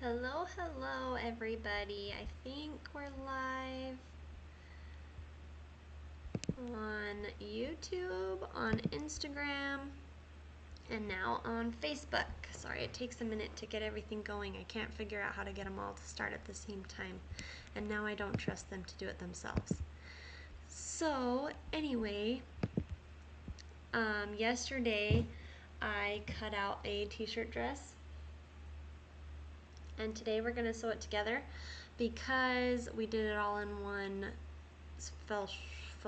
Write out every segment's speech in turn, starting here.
Hello, hello, everybody. I think we're live on YouTube, on Instagram, and now on Facebook. Sorry, it takes a minute to get everything going. I can't figure out how to get them all to start at the same time, and now I don't trust them to do it themselves. So, anyway, yesterday I cut out a t-shirt dress, and today we're going to sew it together because we did it all in one fell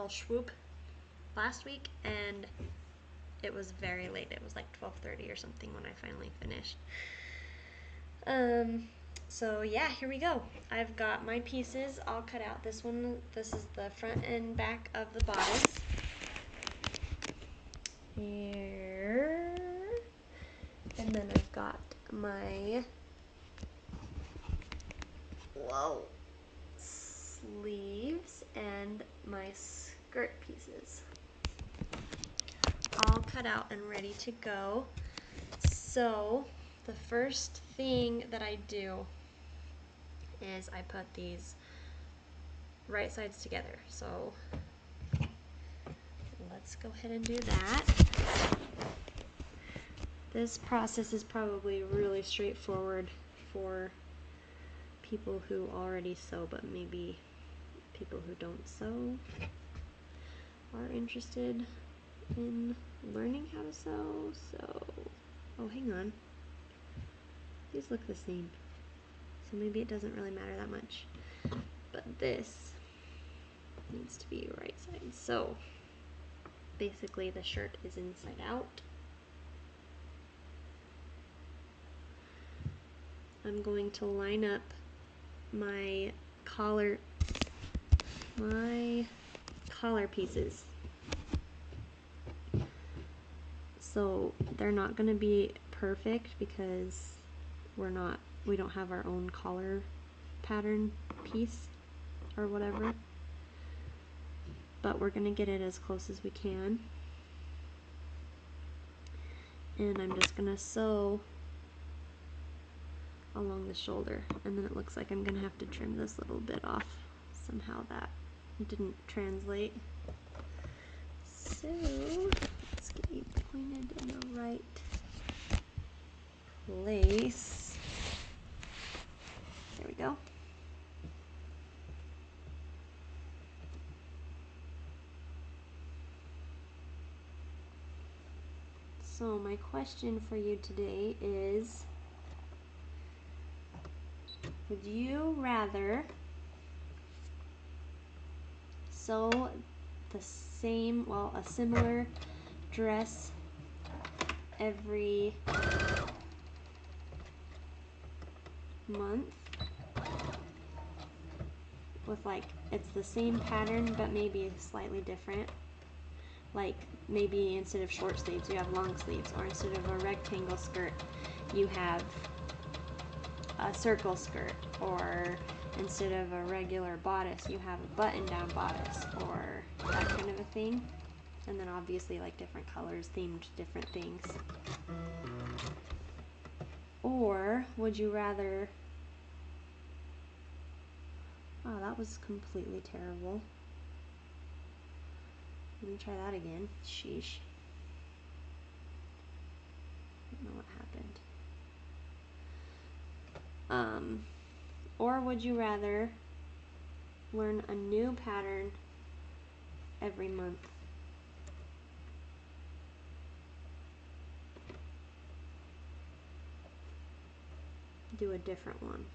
swoop last week, and it was very late. It was like 12:30 or something when I finally finished. So yeah, here we go. I've got my pieces all cut out. This is the front and back of the bodice. Here. And then I've got my sleeves and my skirt pieces all cut out and ready to go. So the first thing that I do is I put these right sides together. So let's go ahead and do that. This process is probably really straightforward for people who already sew, but maybe people who don't sew are interested in learning how to sew. So, oh, hang on. These look the same, so maybe it doesn't really matter that much. But this needs to be right side. So, basically the shirt is inside out. I'm going to line up my collar pieces. So they're not going to be perfect because we don't have our own collar pattern piece or whatever, but we're going to get it as close as we can. And I'm just going to sew along the shoulder, and then it looks like I'm going to have to trim this little bit off. Somehow that didn't translate. So let's get you pointed in the right place. There we go. So my question for you today is, would you rather sew a similar dress every month with, like, it's the same pattern but maybe slightly different? Like, maybe instead of short sleeves you have long sleeves, or instead of a rectangle skirt you have a circle skirt, or instead of a regular bodice you have a button-down bodice, or that kind of a thing. And then obviously, like, different colors themed different things. Or would you rather, oh, that was completely terrible. Let me try that again. Sheesh. I don't know what happened. Or would you rather learn a new pattern every month? Do a different one.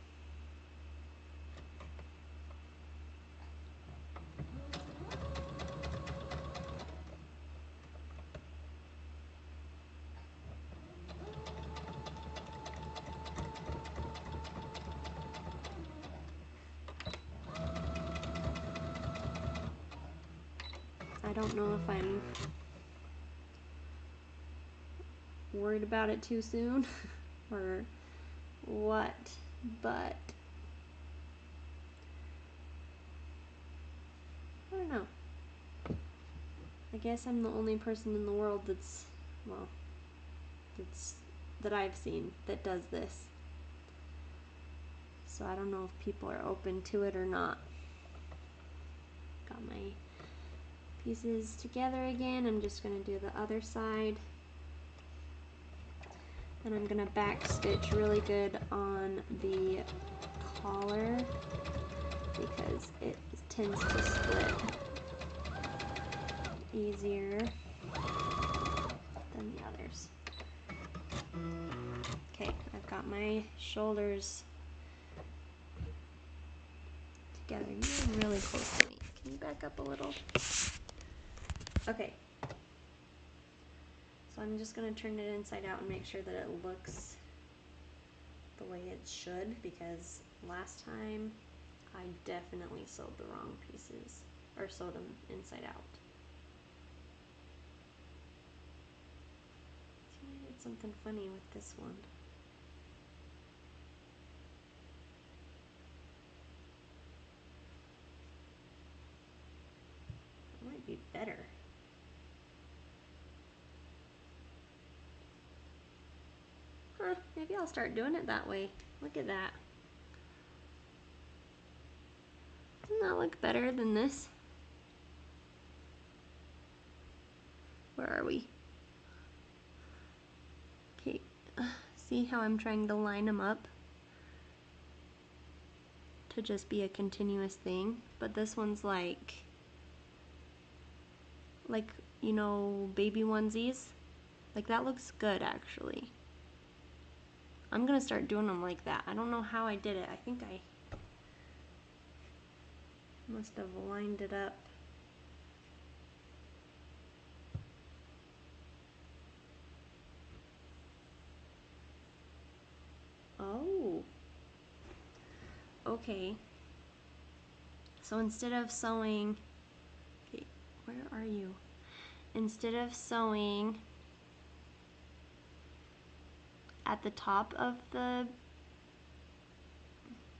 I don't know if I'm worried about it too soon or what, but I don't know. I guess I'm the only person in the world that I've seen that does this. So I don't know if people are open to it or not. Got my pieces together again. I'm just going to do the other side. And I'm going to back stitch really good on the collar because it tends to split easier than the others. Okay, I've got my shoulders together. You're really close to me. Can you back up a little? Okay. So I'm just going to turn it inside out and make sure that it looks the way it should, because last time I definitely sewed the wrong pieces, or sewed them inside out. See, I did something funny with this one. It might be better. Huh, maybe I'll start doing it that way. Look at that. Doesn't that look better than this? Where are we? Okay, see how I'm trying to line them up to just be a continuous thing? But this one's like, you know, baby onesies. Like, that looks good, actually. I'm gonna start doing them like that. I don't know how I did it. I think I must have lined it up. Oh. Okay. So instead of sewing, okay, where are you? Instead of sewing at the top of the,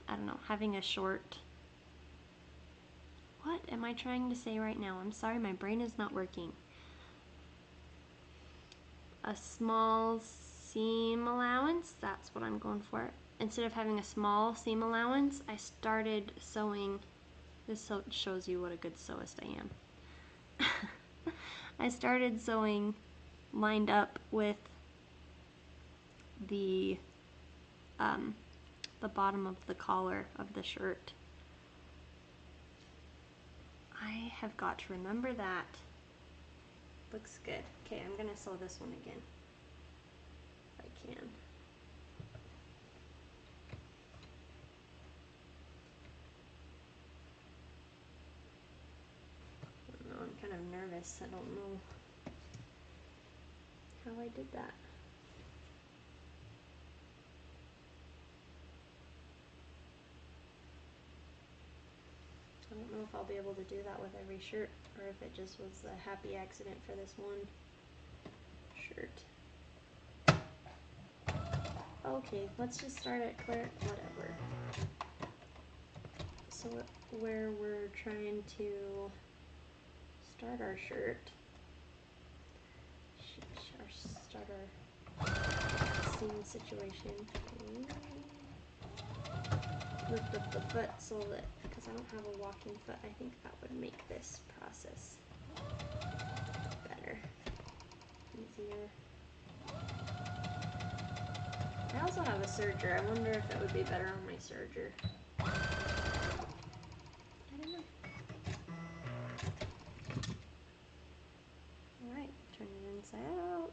I don't know, having a short, what am I trying to say right now? I'm sorry, my brain is not working. A small seam allowance, that's what I'm going for. Instead of having a small seam allowance, I started sewing, this shows you what a good sewist I am. I started sewing lined up with the bottom of the collar of the shirt. I have got to remember that. Looks good. Okay, I'm gonna sew this one again, if I can. I don't know, I'm kind of nervous. I don't know how I did that. I don't know if I'll be able to do that with every shirt, or if it just was a happy accident for this one shirt. Okay, let's just start at whatever. So where we're trying to start our shirt, start our seam situation. Lift up the foot so that, because I don't have a walking foot, I think that would make this process better, easier. I also have a serger. I wonder if it would be better on my serger. I don't know. Alright, turn it inside out.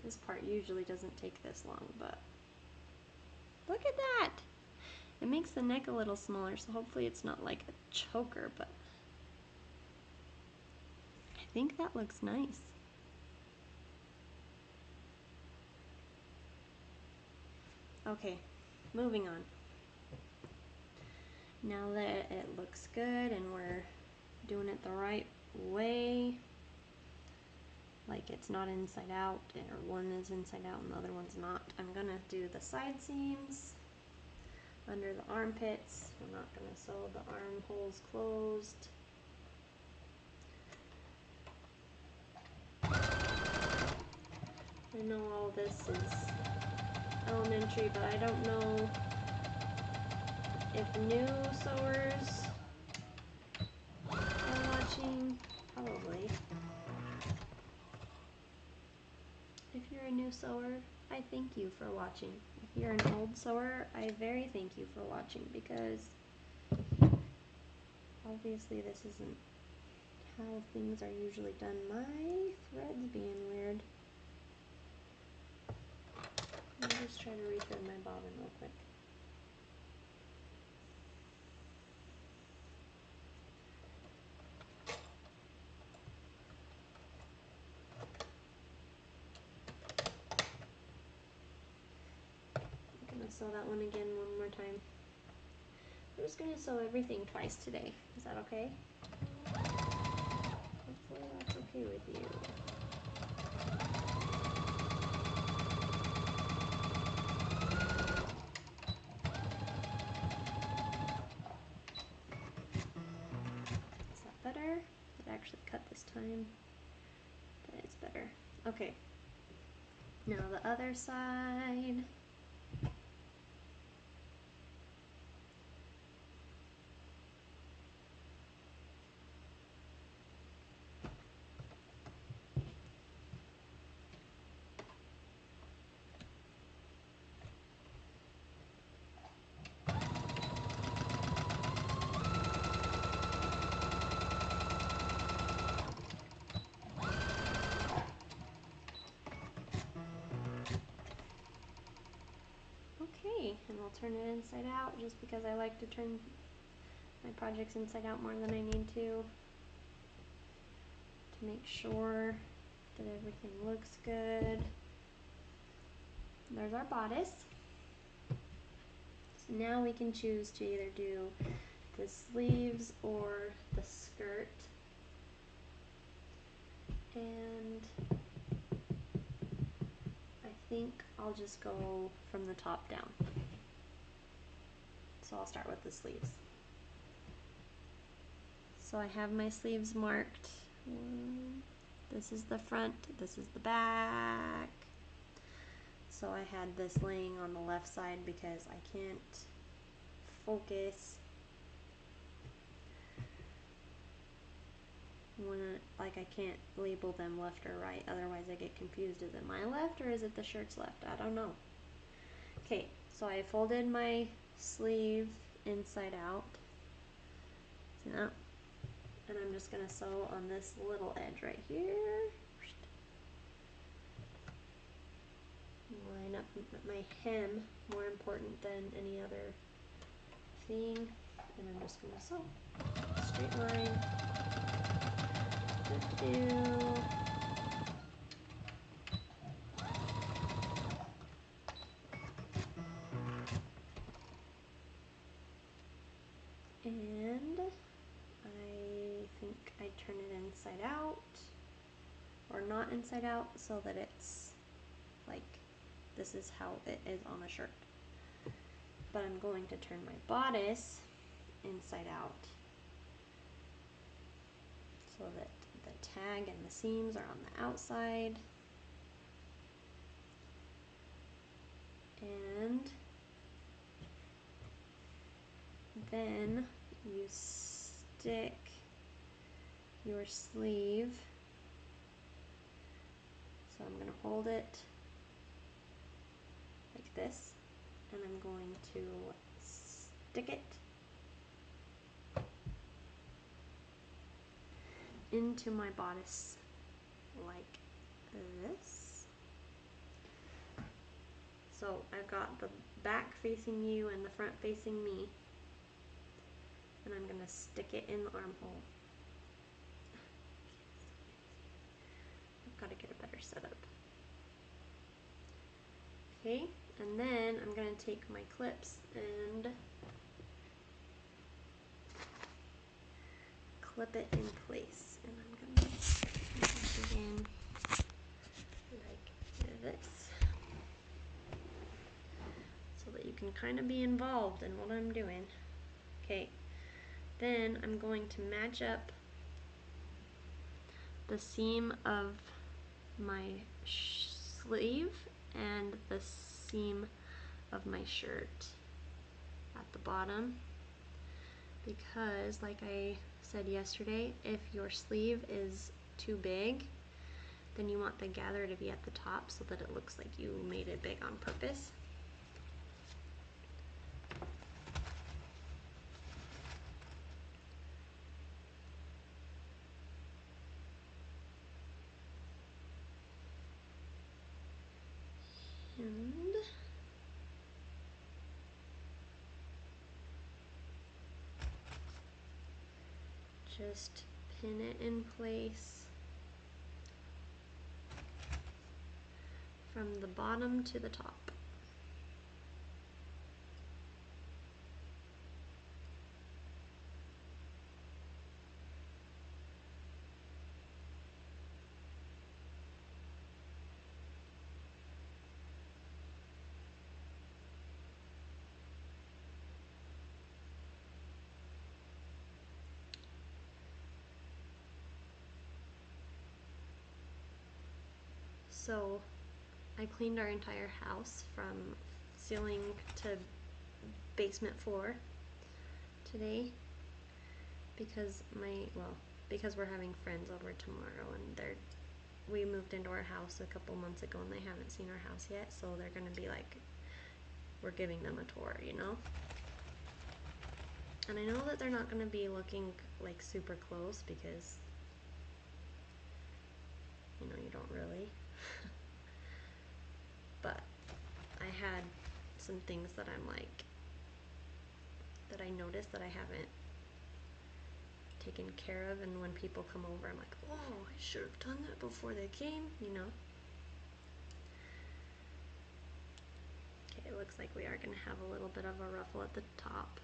This part usually doesn't take this long, but look at that! It makes the neck a little smaller, so hopefully it's not like a choker, but I think that looks nice. Okay, moving on. Now that it looks good and we're doing it the right way, like it's not inside out, or one is inside out and the other one's not, I'm gonna do the side seams under the armpits. I'm not gonna sew the armholes closed. I know all this is elementary, but I don't know if new sewers are watching. Probably. If you're a new sewer, I thank you for watching. If you're an old sewer, I very thank you for watching, because obviously this isn't how things are usually done. My thread's being weird. Let me just try to rethread my bobbin real quick. I'm gonna sew that one again one more time. I'm just gonna sew everything twice today. Is that okay? Hopefully that's okay with you. Is that better? It actually cut this time, but it's better. Okay. Now the other side. Okay, and I'll turn it inside out just because I like to turn my projects inside out more than I need to make sure that everything looks good. There's our bodice. So now we can choose to either do the sleeves or the skirt. And I think I'll just go from the top down. So I'll start with the sleeves. So I have my sleeves marked. This is the front, this is the back. So I had this laying on the left side because I can't focus when I can't label them left or right, otherwise I get confused. Is it my left or is it the shirt's left? I don't know. Okay, so I folded my sleeve inside out. See that? And I'm just gonna sew on this little edge right here. Line up my hem, more important than any other thing. And I'm just gonna sew. Straight line. And I think I turn it inside out, or not inside out, so that it's like, this is how it is on a shirt. But I'm going to turn my bodice inside out so that the tag and the seams are on the outside. And then you stick your sleeve. So I'm going to hold it like this, and I'm going to stick it into my bodice like this. So I've got the back facing you and the front facing me, and I'm going to stick it in the armhole. I've got to get a better setup. Okay, and then I'm going to take my clips and clip it in place. And I'm going to push it in like this, so that you can kind of be involved in what I'm doing. Okay, then I'm going to match up the seam of my sleeve and the seam of my shirt at the bottom, because like I said yesterday, if your sleeve is too big, then you want the gather to be at the top so that it looks like you made it big on purpose. And just pin it in place from the bottom to the top. So I cleaned our entire house from ceiling to basement floor today because because we're having friends over tomorrow, and we moved into our house a couple months ago and they haven't seen our house yet, so they're gonna be like, we're giving them a tour, you know? And I know that they're not gonna be looking like super close because, you know, you don't really. But I had some things that I'm like, that I noticed that I haven't taken care of, and when people come over I'm like, oh, I should have done that before they came, you know? Okay, it looks like we are going to have a little bit of a ruffle at the top.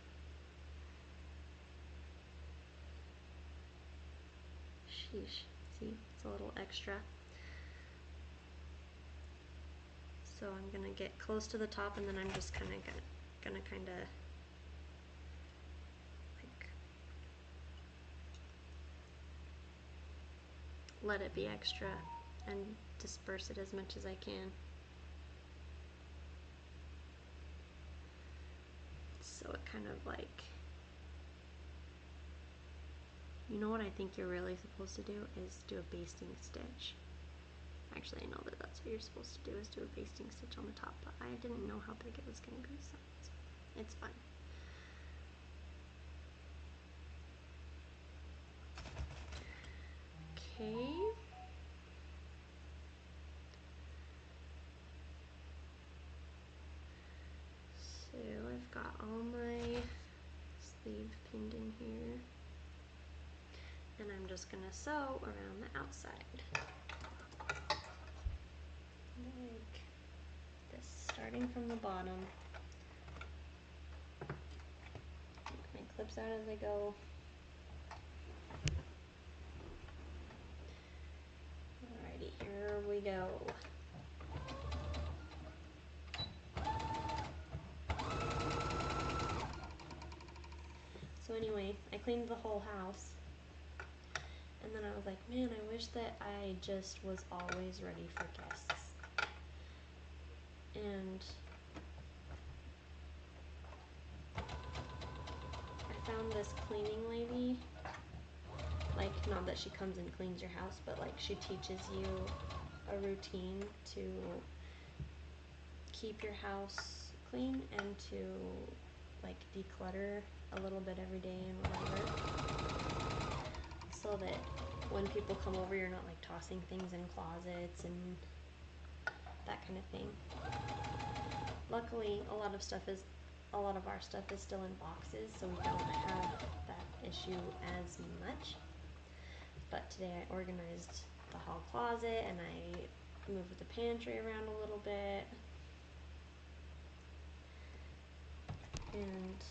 Sheesh, see, it's a little extra. So I'm going to get close to the top, and then I'm just kind of gonna kind of like let it be extra and disperse it as much as I can. So it kind of like, you know what I think you're really supposed to do is do a basting stitch. Actually, I know that that's what you're supposed to do, is do a basting stitch on the top, but I didn't know how big it was going to be, so it's fine. Okay. So I've got all my sleeves pinned in here, and I'm just going to sew around the outside. Like this, starting from the bottom. Take my clips out as I go. Alrighty, here we go. So anyway, I cleaned the whole house, and then I was like, man, I wish that I just was always ready for guests. And I found this cleaning lady, like, not that she comes and cleans your house, but like she teaches you a routine to keep your house clean and to like declutter a little bit every day and whatever, so that when people come over you're not like tossing things in closets and that kind of thing. Luckily, a lot of our stuff is still in boxes, so we don't have that issue as much. But today I organized the hall closet and I moved the pantry around a little bit. And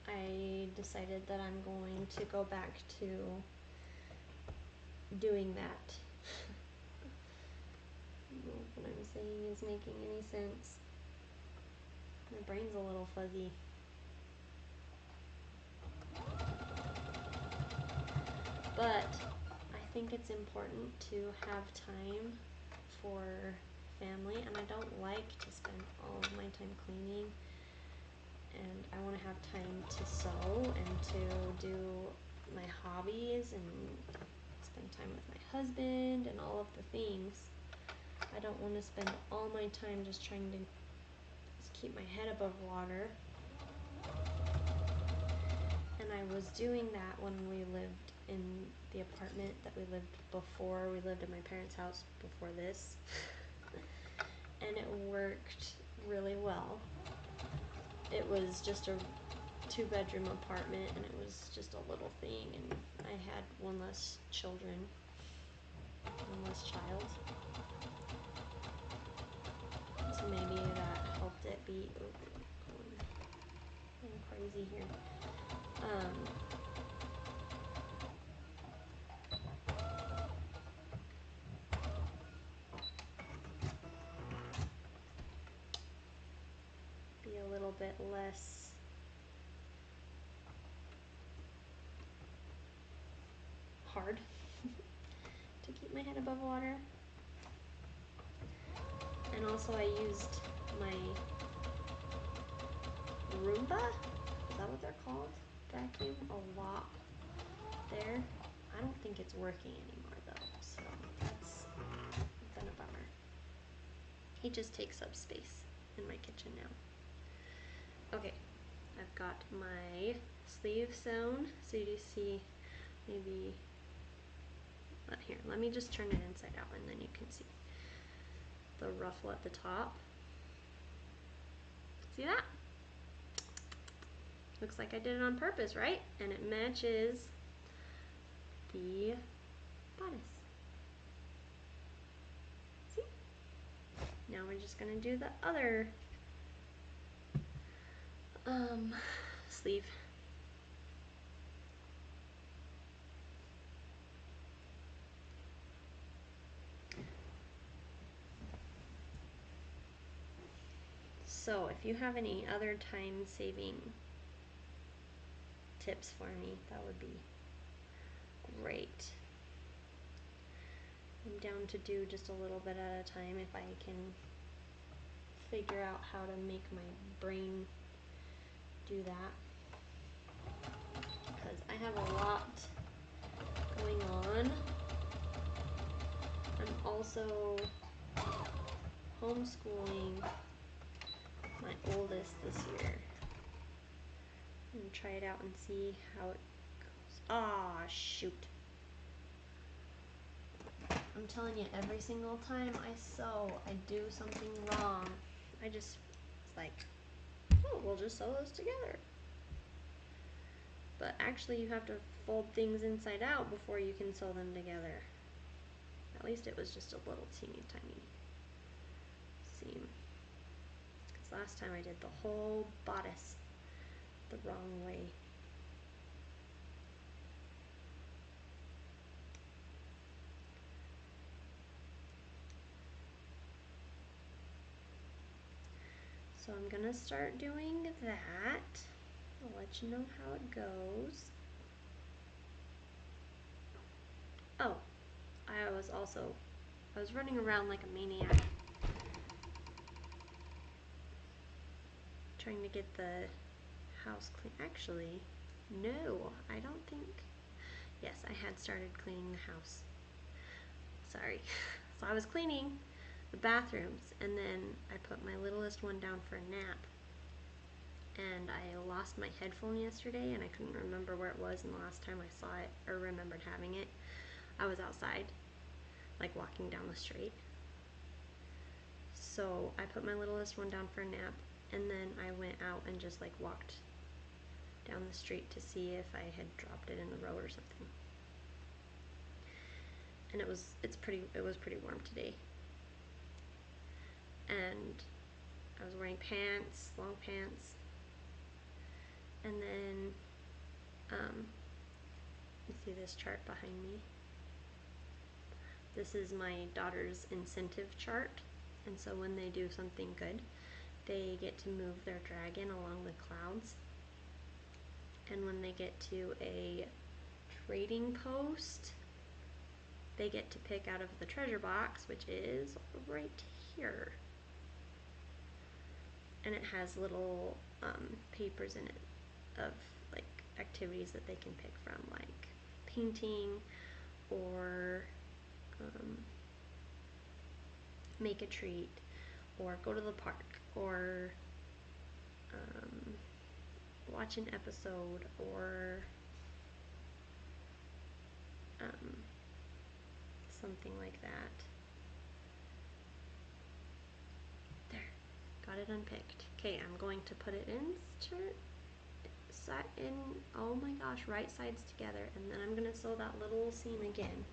I decided that I'm going to go back to doing that saying is making any sense. My brain's a little fuzzy. But I think it's important to have time for family, and I don't like to spend all of my time cleaning, and I want to have time to sew and to do my hobbies and spend time with my husband and all of the things. I don't want to spend all my time just trying to keep my head above water. And I was doing that when we lived in the apartment that we lived before. We lived in my parents' house before this. And it worked really well. It was just a 2-bedroom apartment, and it was just a little thing, and I had one less child. So maybe that helped it be going crazy here. Be a little bit less hard to keep my head above water. And also I used my Roomba, is that what they're called? Vacuum a lot there. I don't think it's working anymore though, so that's been a bummer. He just takes up space in my kitchen now. Okay, I've got my sleeve sewn, so you see maybe, here, let me just turn it inside out and then you can see the ruffle at the top. See that? Looks like I did it on purpose, right? And it matches the bodice. See? Now we're just gonna do the other sleeve. So if you have any other time-saving tips for me, that would be great. I'm down to do just a little bit at a time if I can figure out how to make my brain do that, because I have a lot going on. I'm also homeschooling my oldest this year and try it out and see how it goes. Ah, shoot. I'm telling you, every single time I sew, I do something wrong. It's like, oh, we'll just sew those together. But actually you have to fold things inside out before you can sew them together. At least it was just a little teeny tiny seam. Because last time I did the whole bodice the wrong way. So I'm gonna start doing that. I'll let you know how it goes. Oh, I was running around like a maniac trying to get the house clean. Actually, no, I don't think. Yes, I had started cleaning the house. Sorry. So I was cleaning the bathrooms, and then I put my littlest one down for a nap. And I lost my headphone yesterday, and I couldn't remember where it was, and the last time I saw it or remembered having it, I was outside, like walking down the street. So I put my littlest one down for a nap, and then I went out and just like walked down the street to see if I had dropped it in the road or something. And it was pretty warm today. And I was wearing pants, long pants. And then you see this chart behind me. This is my daughter's incentive chart. And so when they do something good, they get to move their dragon along the clouds. And when they get to a trading post, they get to pick out of the treasure box, which is right here. And it has little papers in it of like activities that they can pick from, like painting or make a treat or go to the park or watch an episode or something like that. There, got it unpicked. Okay, I'm going to put it in, oh my gosh, right sides together, and then I'm gonna sew that little seam again.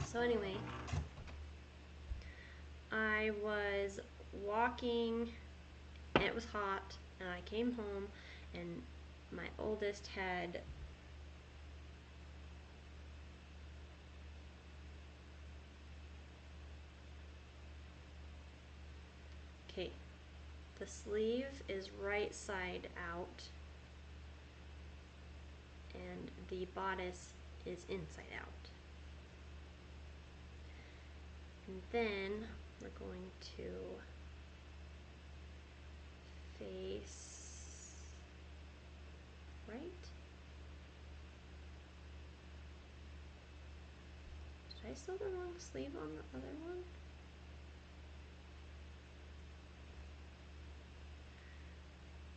So anyway, I was walking, and it was hot, and I came home, and my oldest had okay, the sleeve is right side out, and the bodice is inside out. And then we're going to face right. Did I sew the wrong sleeve on the other one?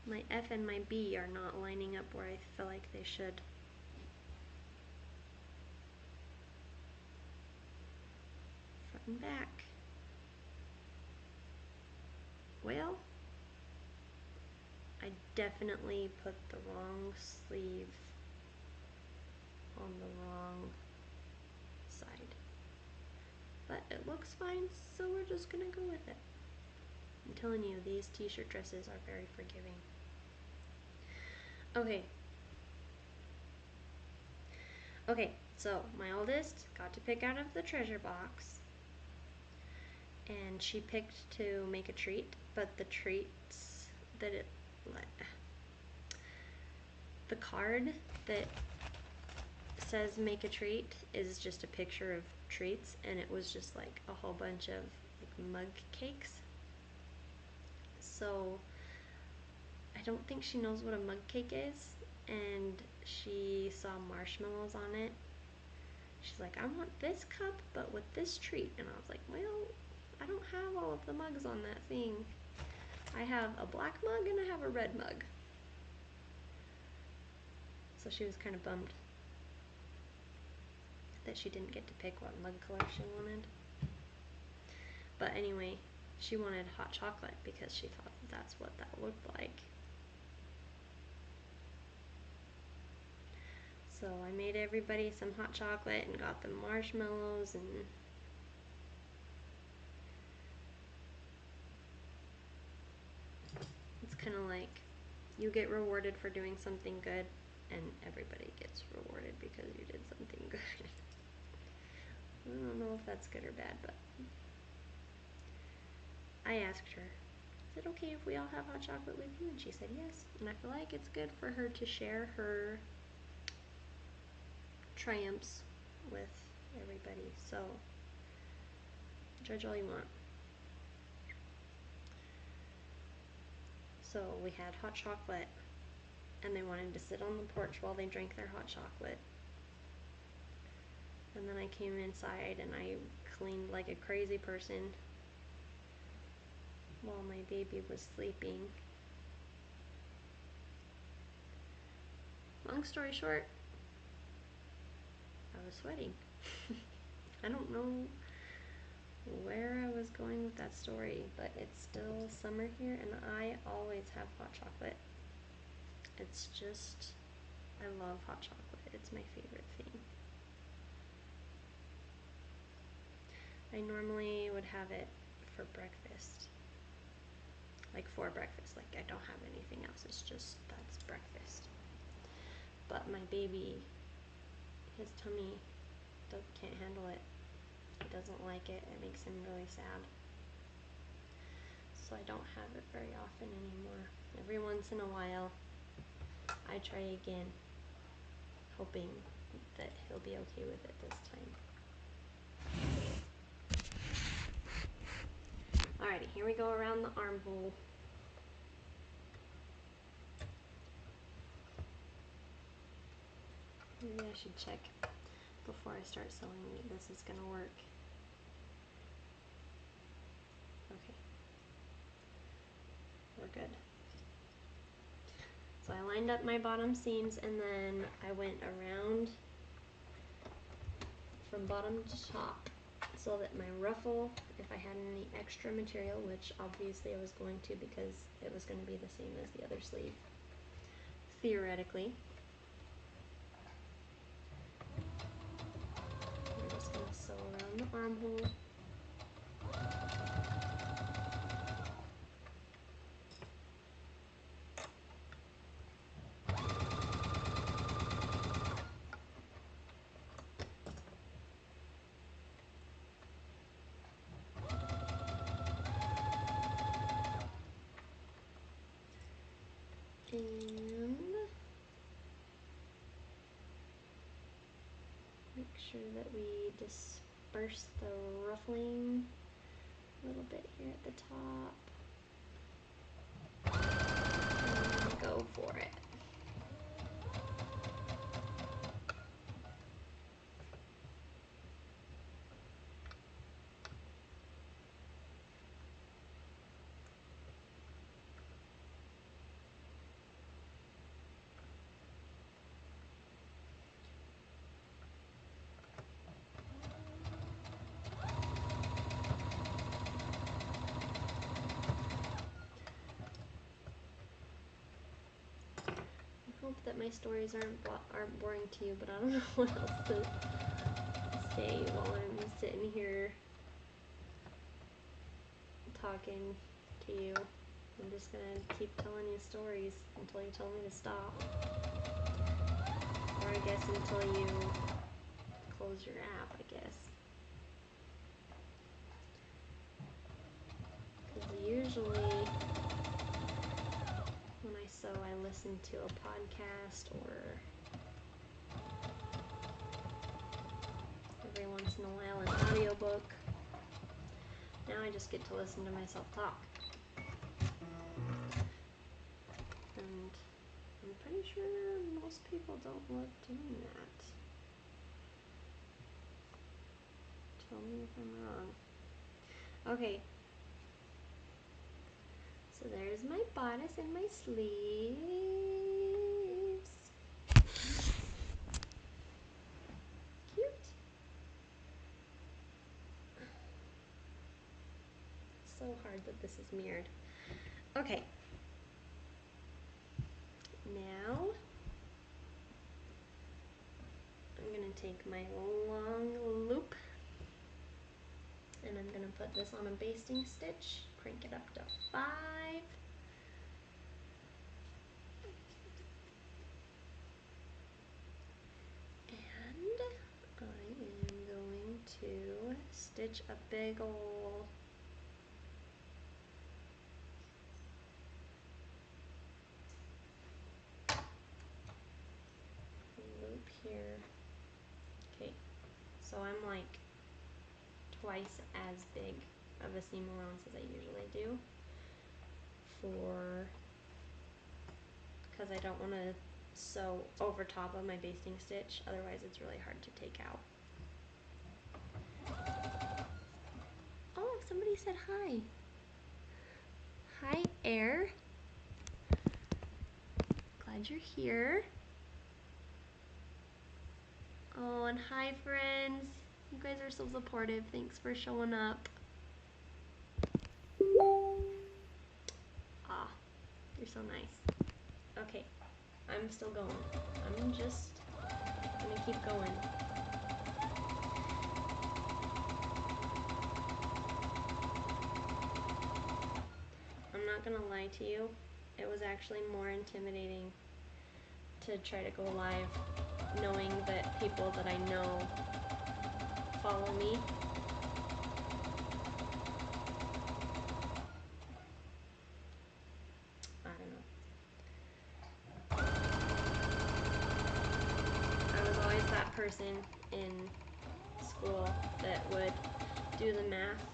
My F and my B are not lining up where I feel like they should. Front and back. Well, I definitely put the wrong sleeve on the wrong side. But it looks fine, so we're just gonna go with it. I'm telling you, these t-shirt dresses are very forgiving. Okay, so my oldest got to pick out of the treasure box, and she picked to make a treat, but the treats that the card that says make a treat is just a picture of treats, and it was just like a whole bunch of like mug cakes. So I don't think she knows what a mug cake is, and she saw marshmallows on it. She's like, I want this cup but with this treat, and I was like, well, I don't have all of the mugs on that thing. I have a black mug and I have a red mug. So she was kind of bummed that she didn't get to pick what mug color she wanted. But anyway, she wanted hot chocolate because she thought that's what that looked like. So I made everybody some hot chocolate and got them marshmallows, and it's kind of like you get rewarded for doing something good, and everybody gets rewarded because you did something good. I don't know if that's good or bad, but I asked her, is it okay if we all have hot chocolate with you? And she said yes. And I feel like it's good for her to share her triumphs with everybody. So, judge all you want. So we had hot chocolate, and they wanted to sit on the porch while they drank their hot chocolate. And then I came inside and I cleaned like a crazy person while my baby was sleeping. Long story short, I was sweating. I don't know where I was going with that story, but it's still summer here, and I always have hot chocolate. It's just, I love hot chocolate. It's my favorite thing. I normally would have it for breakfast, like for breakfast. Like I don't have anything else. It's just that's breakfast. But my baby, his tummy can't handle it. He doesn't like it. It makes him really sad. So I don't have it very often anymore. Every once in a while, I try again, hoping that he'll be okay with it this time. Alrighty, here we go around the armhole. Maybe I should check before I start sewing that this is gonna work. Okay. We're good. So I lined up my bottom seams and then I went around from bottom to top so that my ruffle, if I had any extra material, which obviously I was going to because it was going to be the same as the other sleeve, theoretically. I'm just going to sew around the armhole. And make sure that we disperse the ruffling a little bit here at the top. And go for it. I hope that my stories aren't boring to you, but I don't know what else to say while I'm sitting here talking to you. I'm just gonna keep telling you stories until you tell me to stop. Or I guess until you close your app, I guess. Because usually when I sew, I listen to a podcast or every once in a while an audiobook. Now I just get to listen to myself talk. And I'm pretty sure most people don't love doing that. Tell me if I'm wrong. Okay. So there's my bodice and my sleeves. Cute. So hard that this is mirrored. Okay. Now I'm going to take my long loop and I'm going to put this on a basting stitch, crank it up to 5. And I am going to stitch a big ol' loop here. Okay, so I'm like twice as big of a seam allowance as I usually do because I don't want to sew over top of my basting stitch, otherwise it's really hard to take out. Oh look, somebody said hi. Hi Air. Glad you're here. Oh, and hi friends. You guys are so supportive. Thanks for showing up. Ah, you're so nice. Okay, I'm still going. I'm just gonna keep going. I'm not gonna lie to you, it was actually more intimidating to try to go live knowing that people that I know follow me. I don't know. I was always that person in school that would do the math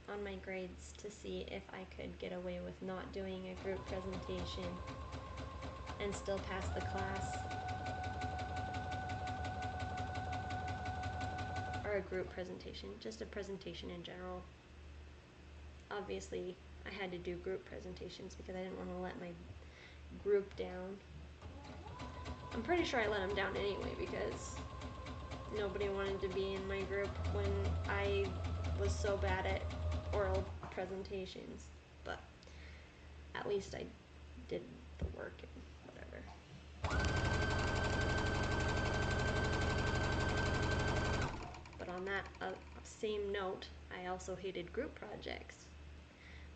on my grades to see if I could get away with not doing a group presentation and still pass the class. Or a group presentation, just a presentation in general. Obviously, I had to do group presentations because I didn't want to let my group down. I'm pretty sure I let them down anyway because nobody wanted to be in my group when I was so bad at oral presentations, but at least I did the work and whatever. But on that same note, I also hated group projects,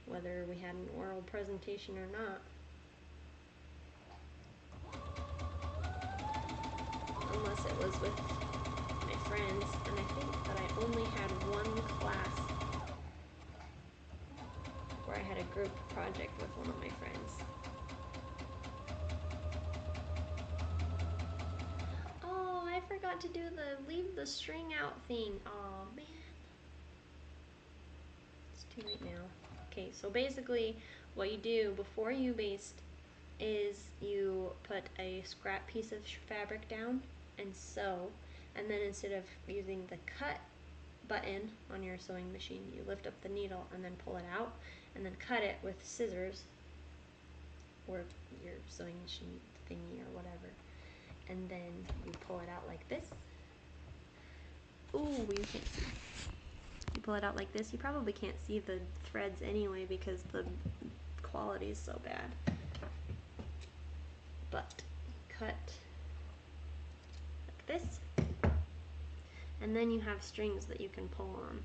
whether we had an oral presentation or not. Unless it was with my friends, and I think that I only had one class where I had a group project with one of my friends. Oh, I forgot to do the leave the string out thing. Oh man. It's too late now. Okay, so basically what you do before you baste is you put a scrap piece of fabric down and sew, and then instead of using the cut button on your sewing machine, you lift up the needle and then pull it out and then cut it with scissors or your sewing machine thingy or whatever, and then you pull it out like this. Ooh, you can't see. You pull it out like this. You probably can't see the threads anyway because the quality is so bad. But cut like this, and then you have strings that you can pull on.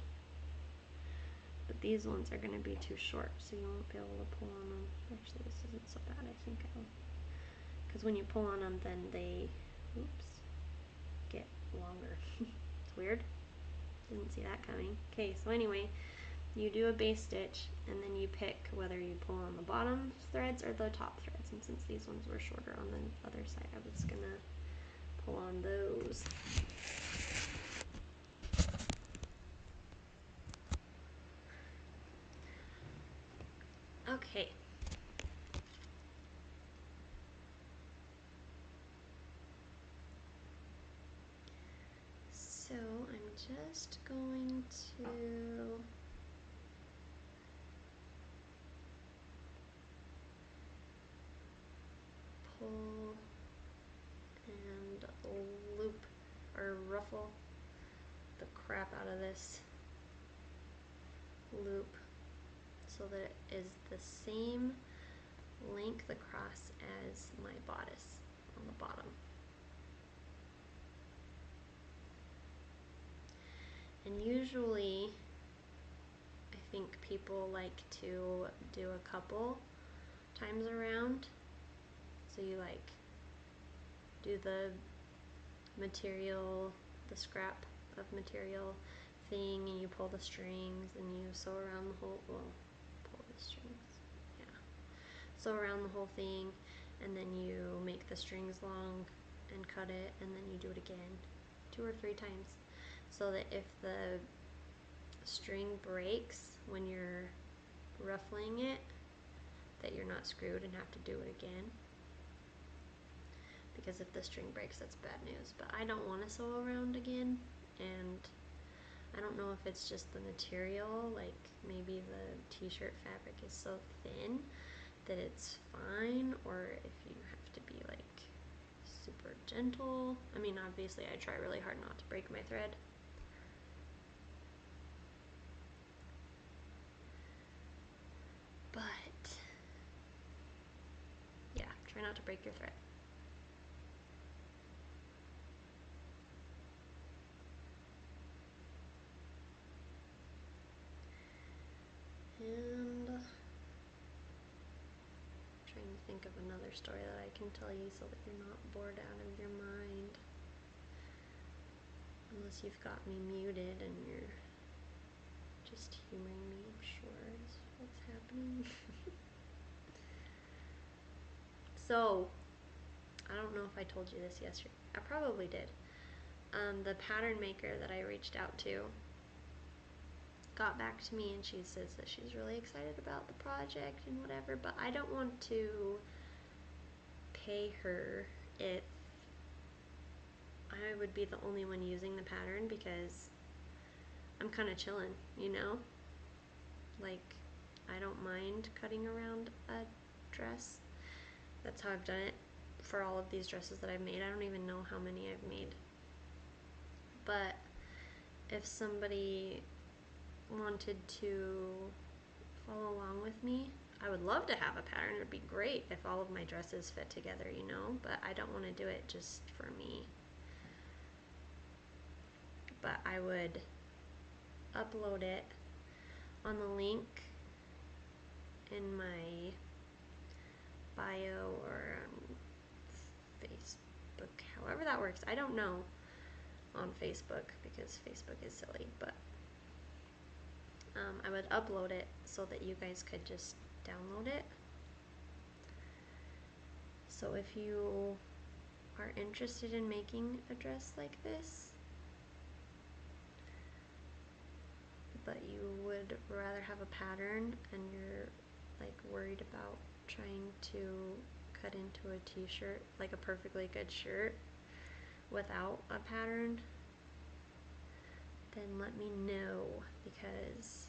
But these ones are going to be too short, so you won't be able to pull on them. Actually, this isn't so bad, I think. Because when you pull on them, then they, get longer. It's weird. Didn't see that coming. Okay, so anyway, you do a base stitch, and then you pick whether you pull on the bottom threads or the top threads. And since these ones were shorter on the other side, I was going to pull on those. Okay. So I'm just going to pull and loop or ruffle the crap out of this loop so that it is the same length across as my bodice on the bottom. And usually I think people like to do a couple times around. So you like do the material, the scrap of material thing, and you pull the strings and you sew around the whole, well, pull the strings, yeah. Sew around the whole thing, and then you make the strings long and cut it, and then you do it again 2 or 3 times, so that if the string breaks when you're ruffling it, that you're not screwed and have to do it again. Because if the string breaks, that's bad news. But I don't want to sew around again, and I don't know if it's just the material, like maybe the t-shirt fabric is so thin that it's fine, or if you have to be like super gentle. I mean, obviously I try really hard not to break my thread. But yeah, try not to break your thread. think of another story that I can tell you so that you're not bored out of your mind. Unless you've got me muted and you're just humoring me, I'm sure is what's happening. So, I don't know if I told you this yesterday. I probably did. The pattern maker that I reached out to got back to me, and she says that she's really excited about the project and whatever, but I don't want to pay her if I would be the only one using the pattern, because I'm kind of chilling, you know? Like, I don't mind cutting around a dress. That's how I've done it for all of these dresses that I've made. I don't even know how many I've made. But if somebody wanted to follow along with me, I would love to have a pattern. It would be great if all of my dresses fit together, you know? But I don't want to do it just for me. But I would upload it on the link in my bio or Facebook, however that works. I don't know on Facebook because Facebook is silly, but I would upload it so that you guys could just download it. So if you are interested in making a dress like this, but you would rather have a pattern and you're like worried about trying to cut into a t-shirt, like a perfectly good shirt without a pattern, then let me know, because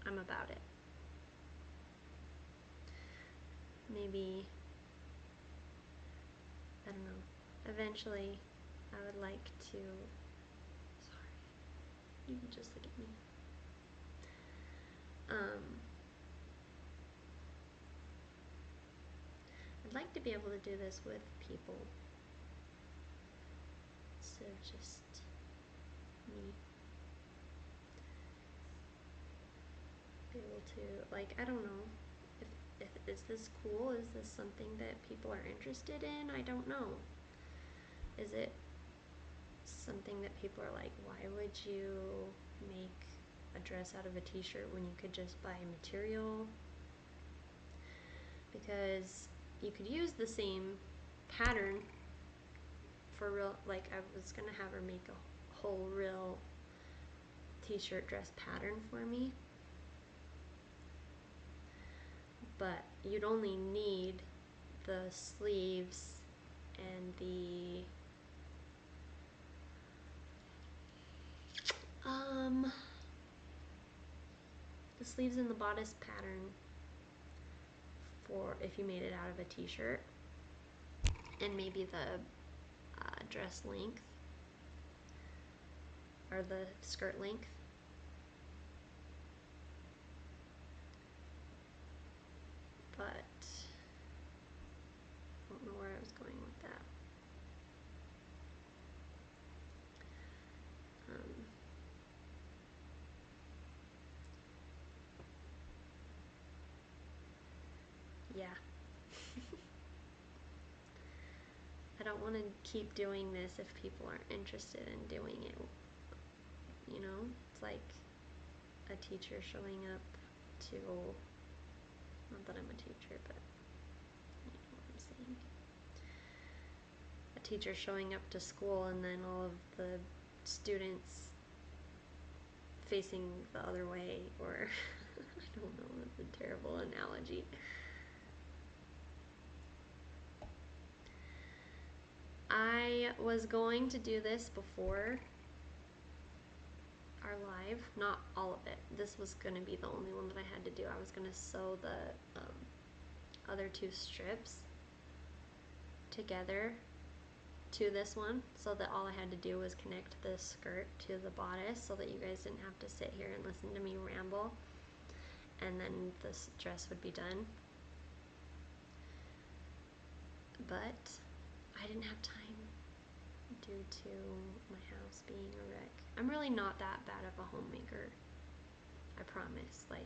I'm about it. Maybe, I don't know, eventually I would like to, sorry, you can just look at me. I'd like to be able to do this with people, instead of just me. Be able to, like, I don't know, if is this cool? Is this something that people are interested in? I don't know. Is it something that people are like, why would you make a dress out of a t-shirt when you could just buy material? Because you could use the same pattern for real. Like, I was gonna have her make a whole real t-shirt dress pattern for me, but you'd only need the sleeves and the sleeves and the bodice pattern for if you made it out of a t-shirt, and maybe the dress length or the skirt length. But I don't know where I was going with that. Yeah. I don't want to keep doing this if people aren't interested in doing it. You know, it's like a teacher showing up to, not that I'm a teacher, but you know what I'm saying. A teacher showing up to school and then all of the students facing the other way, or I don't know, that's a terrible analogy. I was going to do this before our live, not all of it. This was going to be the only one that I had to do. I was going to sew the other two strips together to this one, so that all I had to do was connect the skirt to the bodice, so that you guys didn't have to sit here and listen to me ramble, and then this dress would be done. But I didn't have time due to my house being a wreck. I'm really not that bad of a homemaker, I promise. Like,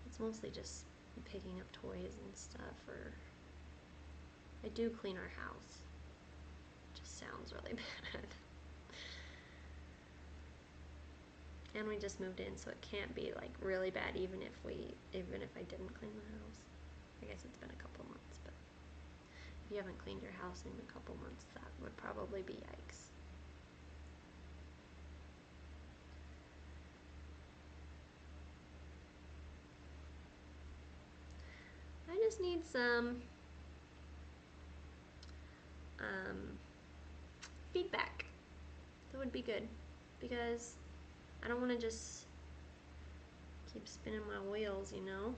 It's mostly just picking up toys and stuff, or I do clean our house. It just sounds really bad. And we just moved in, so it can't be like really bad even if I didn't clean the house. I guess it's been a couple months, but if you haven't cleaned your house in a couple months, that would probably be yikes. I just need some feedback. That would be good, because I don't want to just keep spinning my wheels, you know?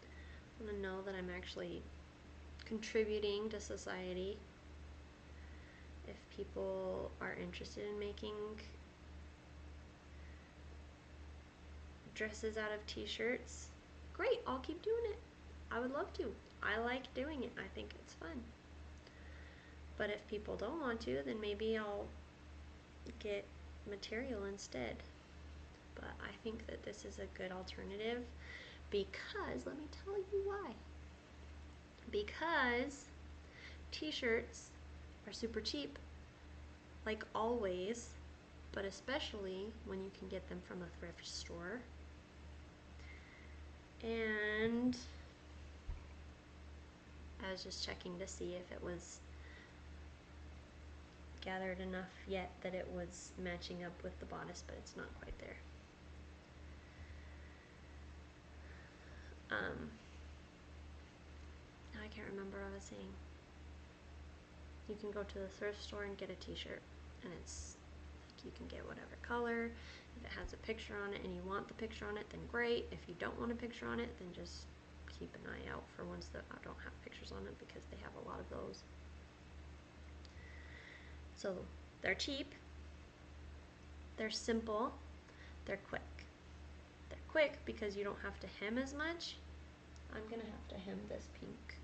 I want to know that I'm actually contributing to society. If people are interested in making dresses out of t-shirts, great, I'll keep doing it. I would love to. I like doing it. I think it's fun. But if people don't want to, then maybe I'll get material instead. But I think that this is a good alternative because, let me tell you why. Because t-shirts are super cheap, like always, but especially when you can get them from a thrift store. And I was just checking to see if it was gathered enough yet that it was matching up with the bodice, but it's not quite there. Now I can't remember what I was saying. You can go to the thrift store and get a t-shirt, and it's like you can get whatever color. If it has a picture on it and you want the picture on it, then great. If you don't want a picture on it, then just keep an eye out for ones that don't have pictures on it, because they have a lot of those. So they're cheap, they're simple, they're quick. They're quick because you don't have to hem as much. I'm gonna have to hem this pink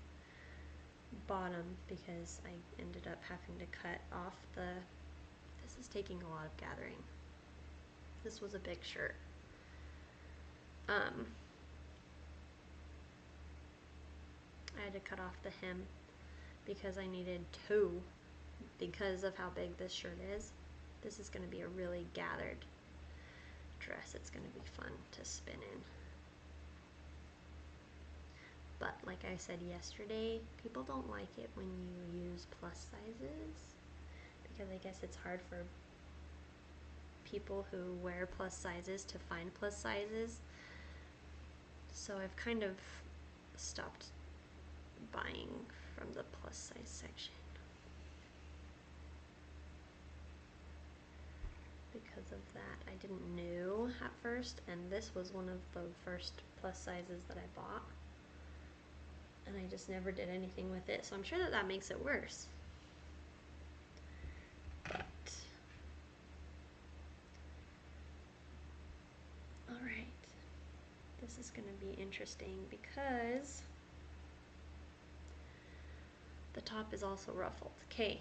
bottom because I ended up having to cut off this is taking a lot of gathering. This was a big shirt. I had to cut off the hem because I needed two, because of how big this shirt is. This is going to be a really gathered dress. It's going to be fun to spin in. But like I said yesterday, people don't like it when you use plus sizes, because I guess it's hard for people who wear plus sizes to find plus sizes. So I've kind of stopped buying from the plus size section because of that. I didn't know at first, and this was one of the first plus sizes that I bought, and I just never did anything with it, so I'm sure that that makes it worse. But alright, this is going to be interesting because the top is also ruffled. Okay,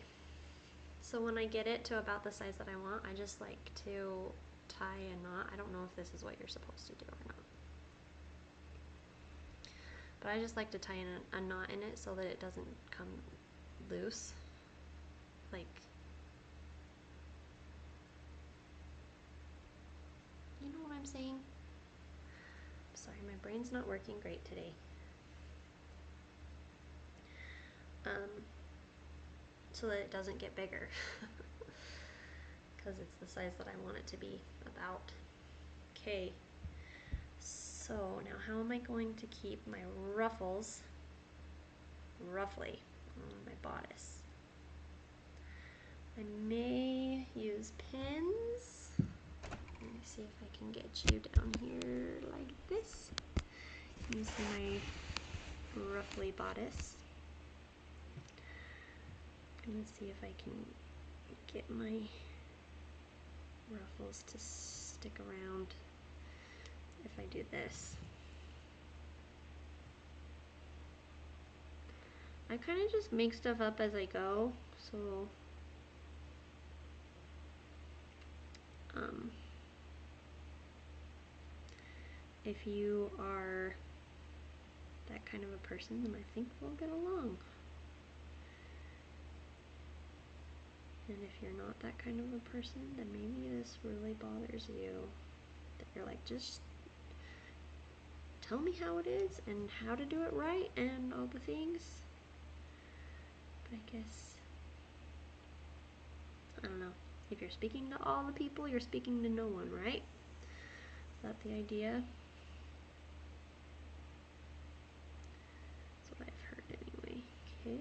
so when I get it to about the size that I want, I just like to tie a knot. I don't know if this is what you're supposed to do or not, but I just like to tie in a knot in it so that it doesn't come loose. Like, you know what I'm saying? Sorry, my brain's not working great today. So that it doesn't get bigger, because it's the size that I want it to be about. Okay, so now how am I going to keep my ruffles roughly on my bodice? I may use pins. Let me see if I can get you down here like this. You see my ruffly bodice. I'm gonna see if I can get my ruffles to stick around if I do this. I kind of just make stuff up as I go, so if you are that kind of a person, then I think we'll get along. And if you're not that kind of a person, then maybe this really bothers you. That you're like, just tell me how it is and how to do it right and all the things. But I guess, I don't know. If you're speaking to all the people, you're speaking to no one, right? Is that the idea? That's what I've heard anyway. Okay.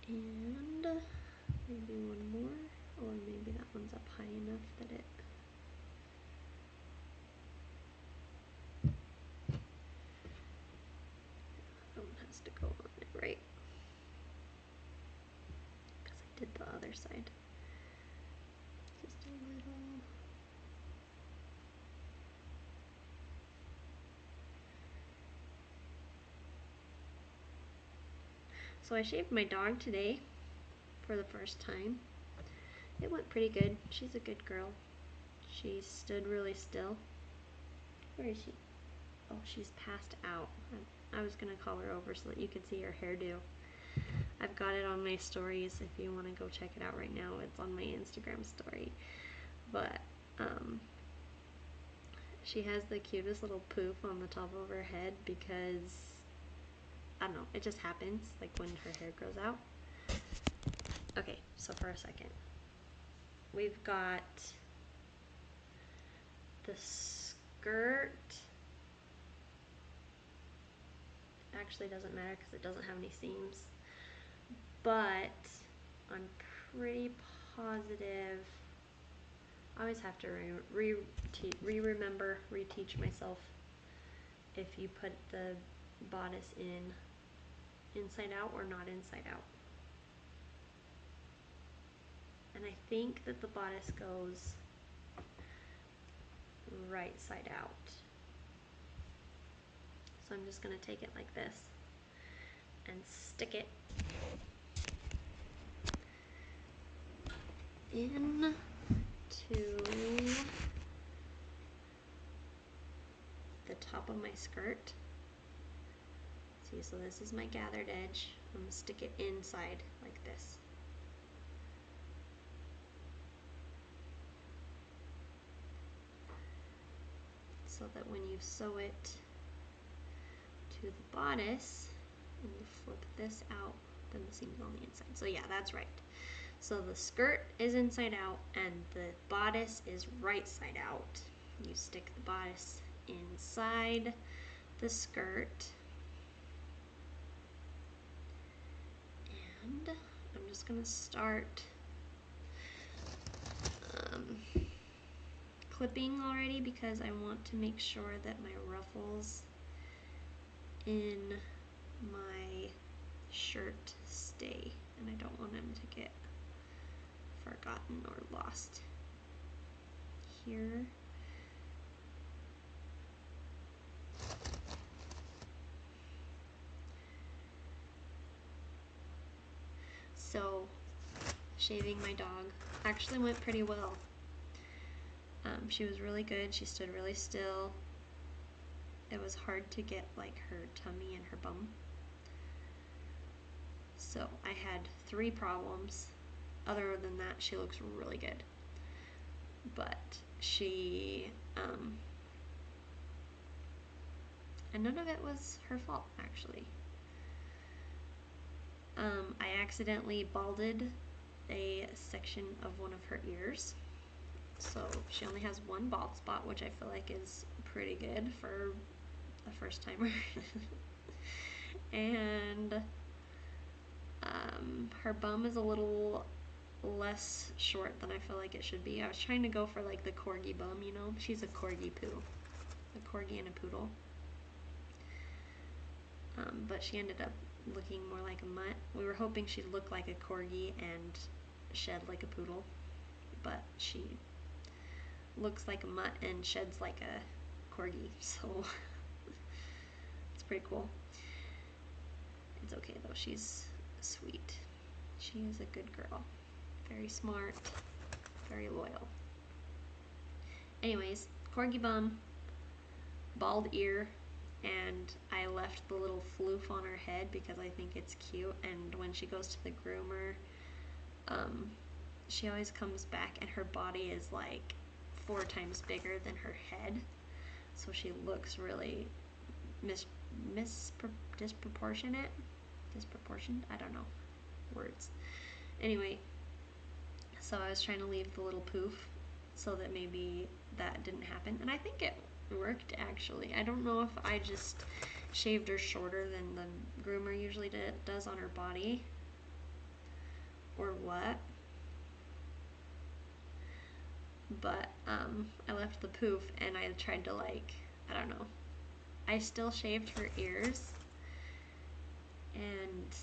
And maybe one more, or maybe that one's up high enough that it has to go on it, right? Because I did the other side. Just a little. So I shaved my dog today for the first time. It went pretty good. She's a good girl. She stood really still. Where is she? Oh, she's passed out. I was gonna call her over so that you could see her hairdo. I've got it on my stories if you want to go check it out right now. It's on my Instagram story. But she has the cutest little poof on the top of her head because, I don't know, it just happens like when her hair grows out. Okay, so for a second, we've got the skirt. Actually doesn't matter because it doesn't have any seams, but I'm pretty positive. I always have to reteach myself if you put the bodice in inside out or not inside out. And I think that the bodice goes right side out. So I'm just going to take it like this and stick it in to the top of my skirt. See, so this is my gathered edge. I'm going to stick it inside like this. So that when you sew it to the bodice and you flip this out, then the seam's on the inside. So yeah, that's right. So the skirt is inside out and the bodice is right side out. You stick the bodice inside the skirt. And I'm just going to start clipping already because I want to make sure that my ruffles in my shirt stay, and I don't want them to get forgotten or lost here. So shaving my dog actually went pretty well. She was really good. She stood really still. It was hard to get like her tummy and her bum. So I had 3 problems. Other than that, she looks really good. But she, and none of it was her fault actually. I accidentally balded a section of one of her ears. So she only has 1 bald spot, which I feel like is pretty good for a first timer. And her bum is a little less short than I feel like it should be. I was trying to go for like the corgi bum, you know? She's a corgi poo. A corgi and a poodle. But she ended up looking more like a mutt. We were hoping she'd look like a corgi and shed like a poodle. But she looks like a mutt and sheds like a corgi, so it's pretty cool. It's okay though, she's sweet. She is a good girl. Very smart, very loyal. Anyways, corgi bum, bald ear, and I left the little floof on her head because I think it's cute, and when she goes to the groomer, she always comes back and her body is like 4 times bigger than her head, so she looks really disproportioned? I don't know words. Anyway, so I was trying to leave the little poof so that maybe that didn't happen, and I think it worked actually. I don't know if I just shaved her shorter than the groomer usually does on her body or what, but I left the poof and I tried to, like, I don't know, I still shaved her ears, and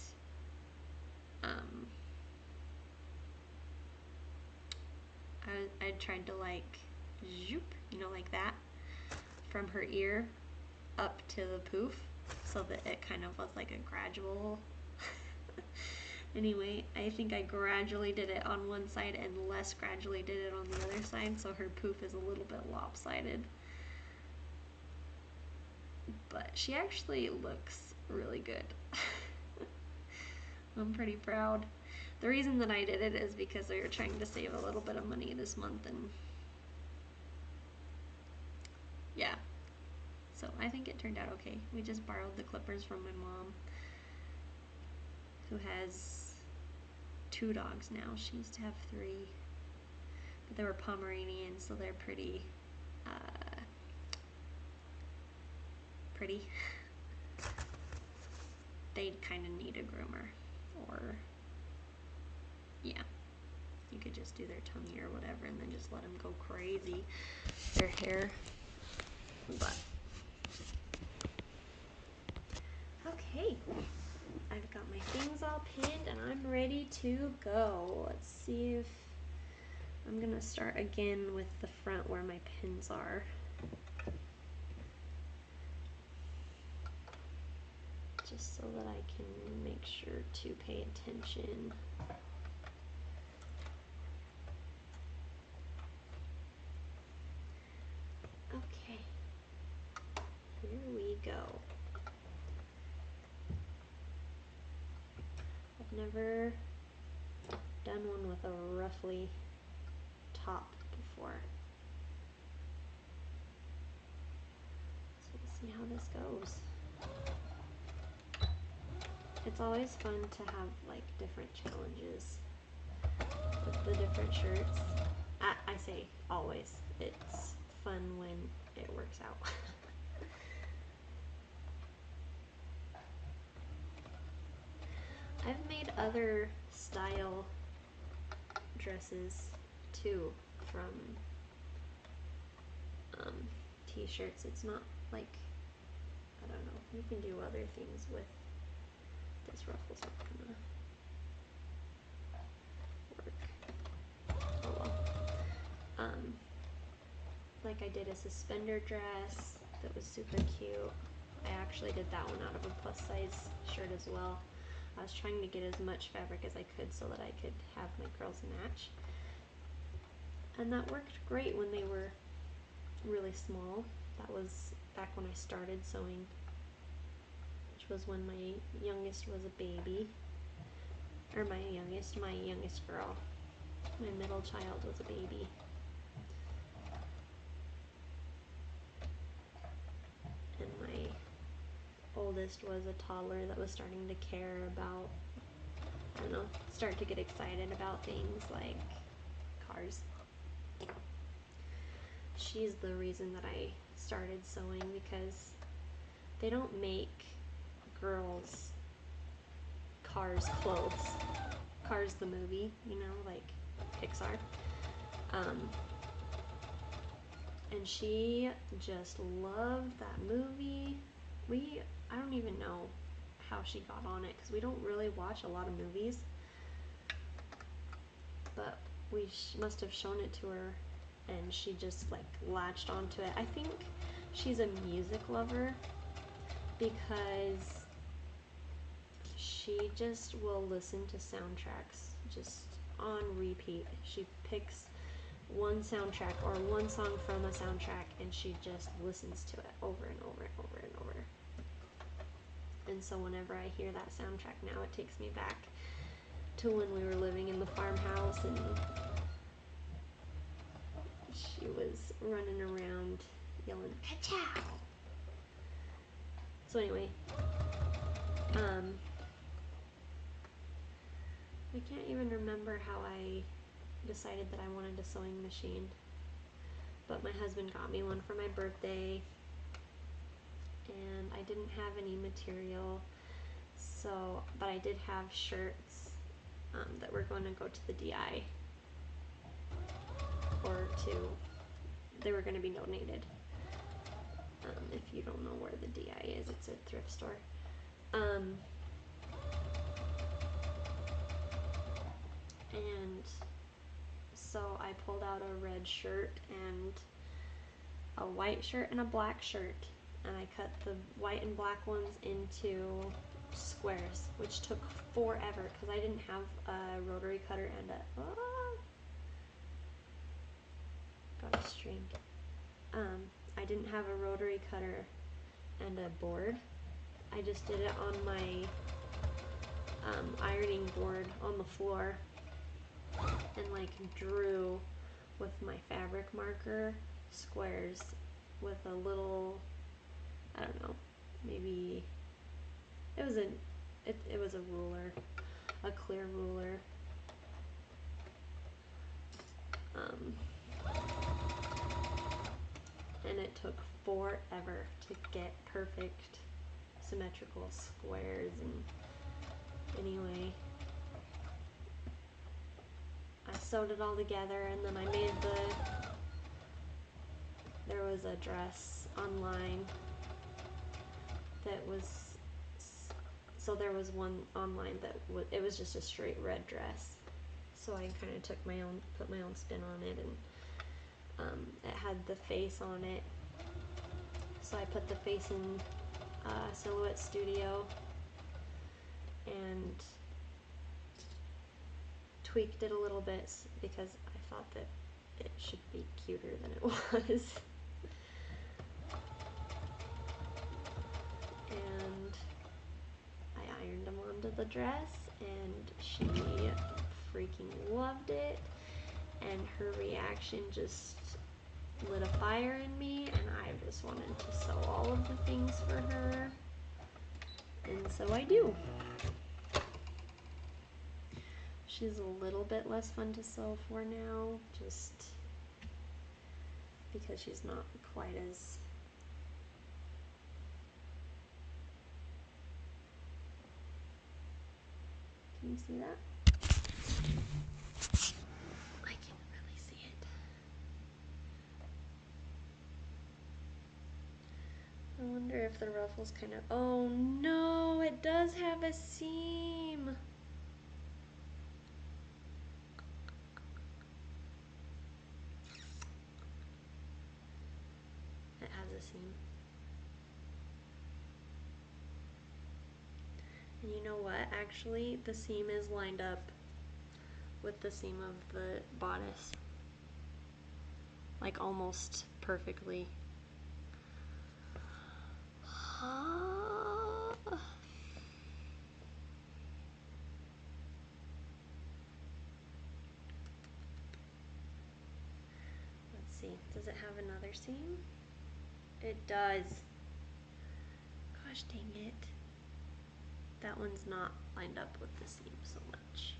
I tried to, like, zoop, you know, like that, from her ear up to the poof, so that it kind of was like a gradual anyway, I think I gradually did it on one side and less gradually did it on the other side, so her poof is a little bit lopsided. But she actually looks really good. I'm pretty proud. The reason that I did it is because we were trying to save a little bit of money this month, and yeah. So I think it turned out okay. We just borrowed the clippers from my mom, who has 2 dogs now. She used to have 3, but they were Pomeranians, so they're pretty, they'd kind of need a groomer, or, yeah, you could just do their tummy or whatever and then just let them go crazy, their hair, but, okay, I've got my things all pinned and I'm ready to go. Let's see if, I'm gonna start again with the front where my pins are. Just so that I can make sure to pay attention. Okay, here we go. I've never done one with a roughly top before. So we'll see how this goes. It's always fun to have, like, different challenges with the different shirts. I say always. It's fun when it works out. I've made other style dresses too from t-shirts. It's not like, I don't know, you can do other things with this. Ruffle's not gonna work. Oh well. Like I did a suspender dress that was super cute. I actually did that one out of a plus size shirt as well. I was trying to get as much fabric as I could so that I could have my curls match. And that worked great when they were really small. That was back when I started sewing, which was when my youngest was a baby. Or my youngest girl. My middle child was a baby. And my oldest was a toddler that was starting to care about, I don't know, start to get excited about things like cars. She's the reason that I started sewing, because they don't make girls Cars clothes. Cars the movie, you know, like Pixar. And she just loved that movie. I don't even know how she got on it, because we don't really watch a lot of movies, but we must have shown it to her and she just like latched onto it. I think she's a music lover, because she just will listen to soundtracks just on repeat. She picks one soundtrack or one song from a soundtrack and she just listens to it over and over and over and over. And so whenever I hear that soundtrack now, it takes me back to when we were living in the farmhouse and she was running around yelling, "Ka-chow!" So anyway, I can't even remember how I decided that I wanted a sewing machine, but my husband got me one for my birthday, and I didn't have any material, so, but I did have shirts that were going to go to the DI, or they were going to be donated. If you don't know where the DI is, it's a thrift store. And so I pulled out a red shirt and a white shirt and a black shirt, and I cut the white and black ones into squares, which took forever because I didn't have a rotary cutter and got a string. I didn't have a rotary cutter and a board. I just did it on my ironing board on the floor and like drew with my fabric marker squares with a little, I don't know, maybe it was a ruler, a clear ruler. And it took forever to get perfect symmetrical squares, and anyway, I sewed it all together, and then I made there was a dress online that was, so there was one online that it was just a straight red dress, so I kind of put my own spin on it, and it had the face on it, so I put the face in Silhouette Studio and tweaked it a little bit because I thought that it should be cuter than it was. And I ironed them onto the dress, and she freaking loved it, and her reaction just lit a fire in me, and I just wanted to sew all of the things for her, and so I do. She's a little bit less fun to sew for now, just because she's not quite as can you see that? I can really see it. I wonder if the ruffles kind of, oh no, it does have a seam. It has a seam. And you know what? Actually, the seam is lined up with the seam of the bodice. Like almost perfectly. Let's see. Does it have another seam? It does. Gosh dang it. That one's not lined up with the seam so much.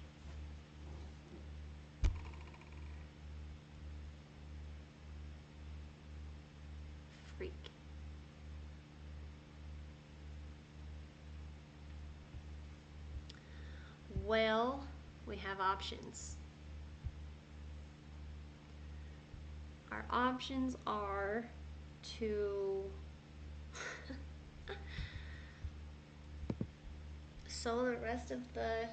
Freak. Well, we have options. Our options are to sew the rest of the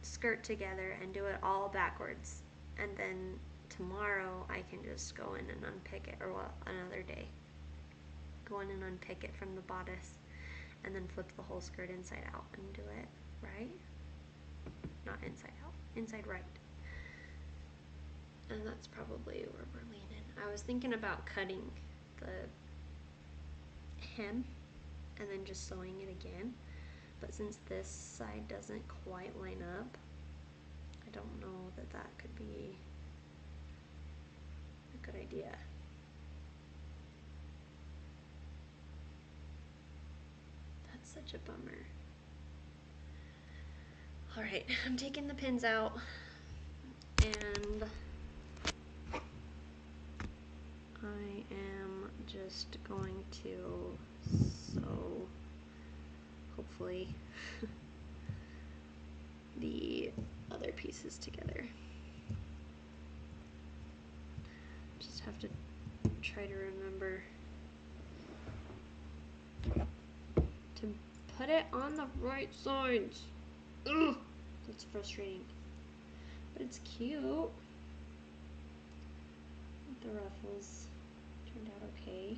skirt together and do it all backwards, and then tomorrow I can just go in and unpick it, or well, another day, go in and unpick it from the bodice and then flip the whole skirt inside out and do it right. Not inside out, inside right. And that's probably where we're leaning. I was thinking about cutting the hem and then just sewing it again. But since this side doesn't quite line up, I don't know that that could be a good idea. That's such a bummer. All right, I'm taking the pins out and I am just going to sew, hopefully, the other pieces together. Just have to try to remember to put it on the right sides. Ugh, that's frustrating, but it's cute. The ruffles turned out okay.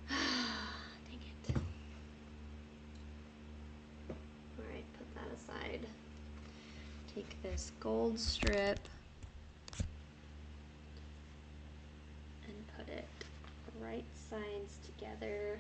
Dang it. Alright, put that aside. Take this gold strip and put it right sides together.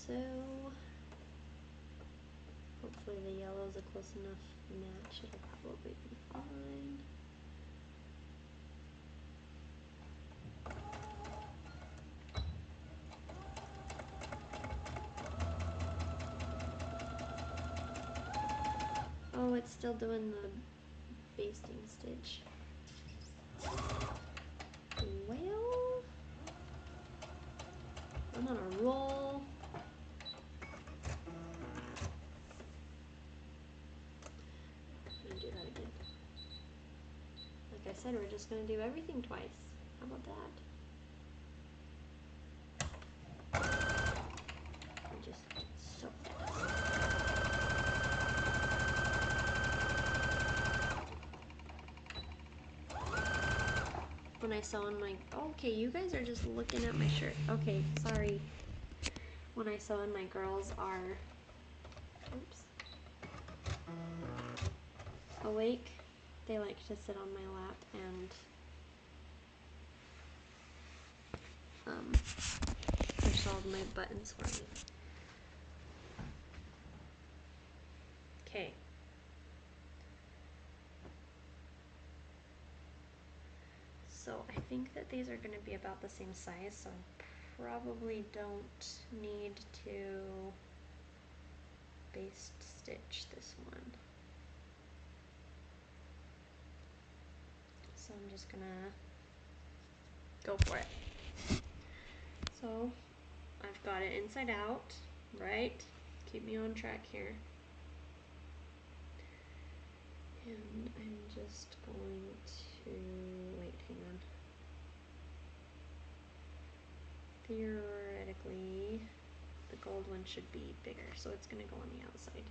So hopefully the yellow is a close enough match, it'll probably be fine. Oh, it's still doing the basting stitch. Well, I'm on a roll. I'm gonna do that again. Like I said, we're just gonna do everything twice. How about that? I'm just so fast. When I sew on my, okay, you guys are just looking at my shirt. Okay, sorry. When I sew in, my girls are, oops, awake. They like to sit on my lap and push all my buttons for me. Okay. So I think that these are going to be about the same size, so I probably don't need to baste stitch this one. So I'm just gonna go for it. So I've got it inside out, right? Keep me on track here. And I'm just going to, wait, hang on. Theoretically, the gold one should be bigger, so it's gonna go on the outside.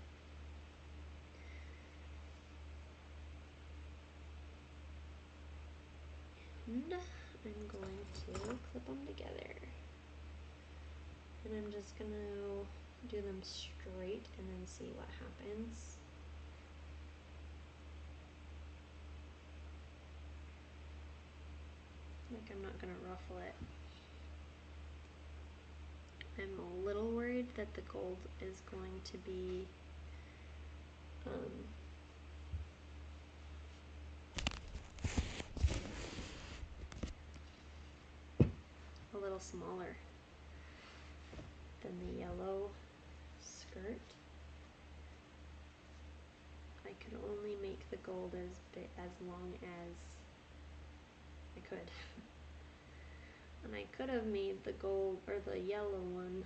And I'm going to clip them together. And I'm just gonna do them straight and then see what happens. Like, I'm not gonna ruffle it. I'm a little worried that the gold is going to be a little smaller than the yellow skirt. I could only make the gold as long as I could. And I could have made the gold or the yellow one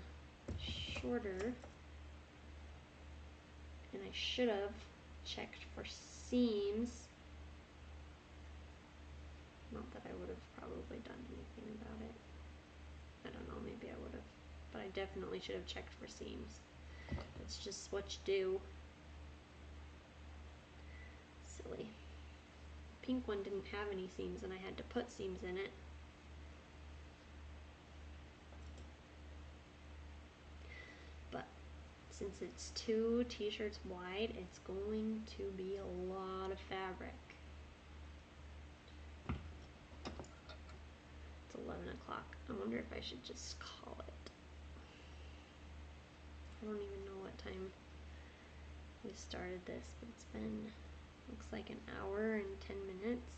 shorter. And I should have checked for seams. Not that I would have probably done anything about it. I don't know, maybe I would have. But I definitely should have checked for seams. That's just what you do. Silly. Pink one didn't have any seams and I had to put seams in it. But since it's 2 t-shirts wide, it's going to be a lot of fabric. It's 11 o'clock. I wonder if I should just call it. I don't even know what time we started this, but it's been, looks like an hour and 10 minutes.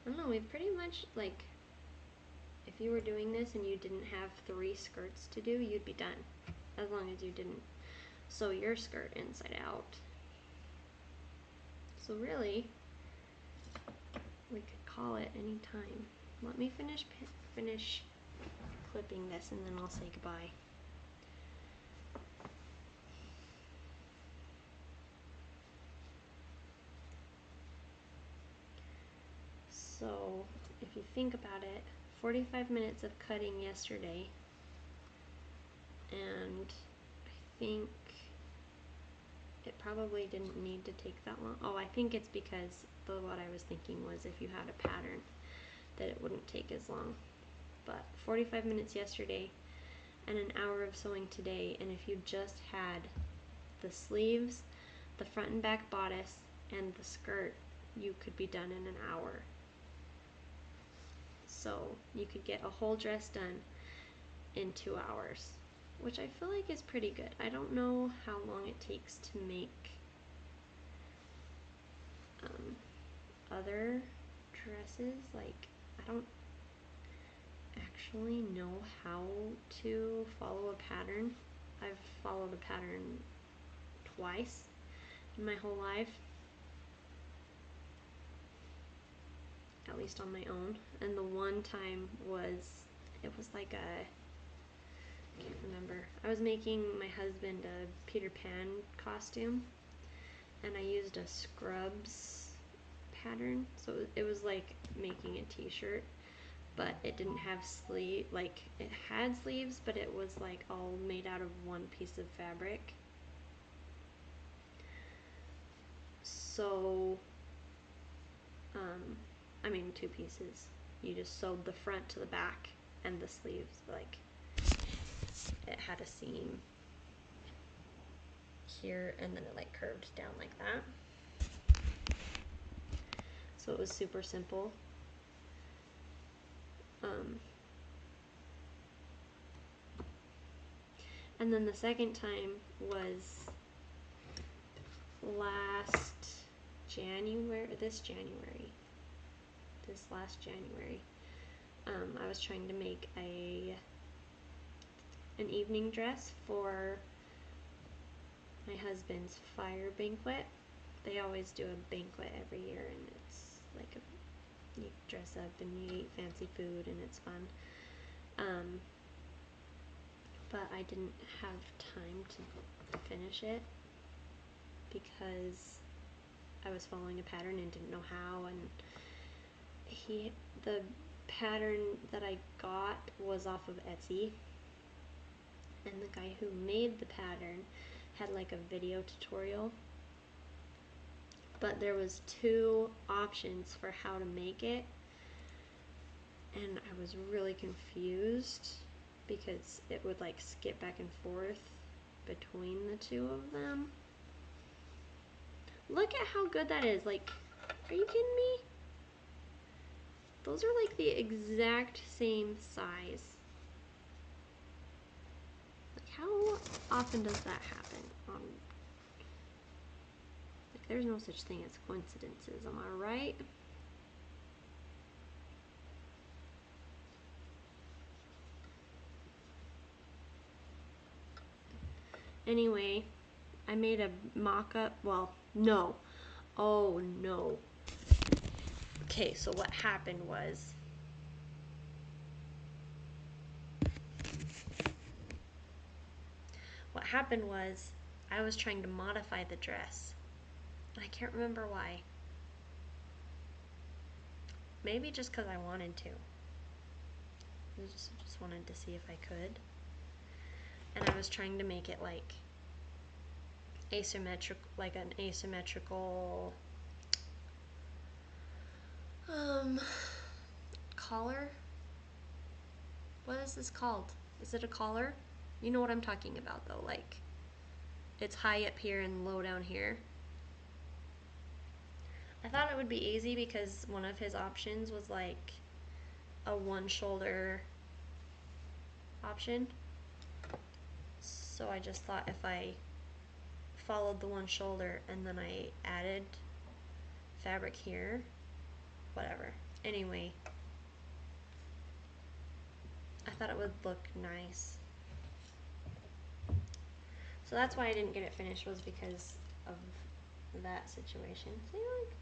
I don't know, we've pretty much, like, if you were doing this and you didn't have 3 skirts to do, you'd be done. As long as you didn't sew your skirt inside out. So really, we could call it any time. Let me finish clipping this and then I'll say goodbye. So if you think about it, 45 minutes of cutting yesterday, and I think it probably didn't need to take that long. Oh, I think it's because what I was thinking was if you had a pattern that it wouldn't take as long. But 45 minutes yesterday and an hour of sewing today, and if you just had the sleeves, the front and back bodice, and the skirt, you could be done in an hour. So you could get a whole dress done in 2 hours, which I feel like is pretty good. I don't know how long it takes to make other dresses. Like, I don't actually know how to follow a pattern. I've followed a pattern twice in my whole life, at least on my own, and the one time it was like I can't remember. I was making my husband a Peter Pan costume, and I used a scrubs pattern, so it was like making a t-shirt, but it didn't have sleeve, like it had sleeves, but it was like all made out of one piece of fabric. So I mean 2 pieces. You just sewed the front to the back and the sleeves, like it had a seam here and then it like curved down like that. So it was super simple. And then the second time was this last January. I was trying to make an evening dress for my husband's fire banquet. They always do a banquet every year, and it's like you dress up and you eat fancy food and it's fun. But I didn't have time to finish it because I was following a pattern and didn't know how, and the pattern that I got was off of Etsy, and the guy who made the pattern had like a video tutorial, but there was 2 options for how to make it, and I was really confused because it would like skip back and forth between the 2 of them. Look at how good that is. Like, are you kidding me? Those are like the exact same size. Like, how often does that happen? Like, there's no such thing as coincidences, am I right? Anyway, I made a mock-up, well, no. Oh no. Okay, so what happened was, I was trying to modify the dress. And I can't remember why. Maybe just because I wanted to. I just wanted to see if I could. And I was trying to make it like asymmetric, like an asymmetrical collar. What is this called? Is it a collar? You know what I'm talking about though, like it's high up here and low down here. I thought it would be easy because one of his options was like a one shoulder option. So I just thought if I followed the one shoulder and then I added fabric here, whatever. Anyway, I thought it would look nice. So that's why I didn't get it finished, was because of that situation. See, like,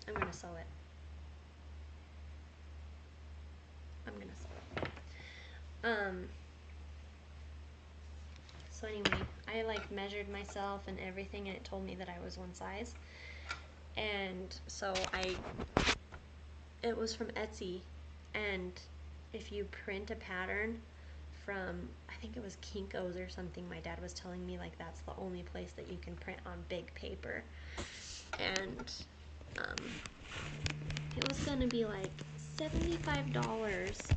I'm gonna sew it. So anyway, I like measured myself and everything, and it told me that I was one size. And so it was from Etsy, and if you print a pattern from, I think it was Kinko's or something, my dad was telling me like that's the only place that you can print on big paper. And it was gonna be like $75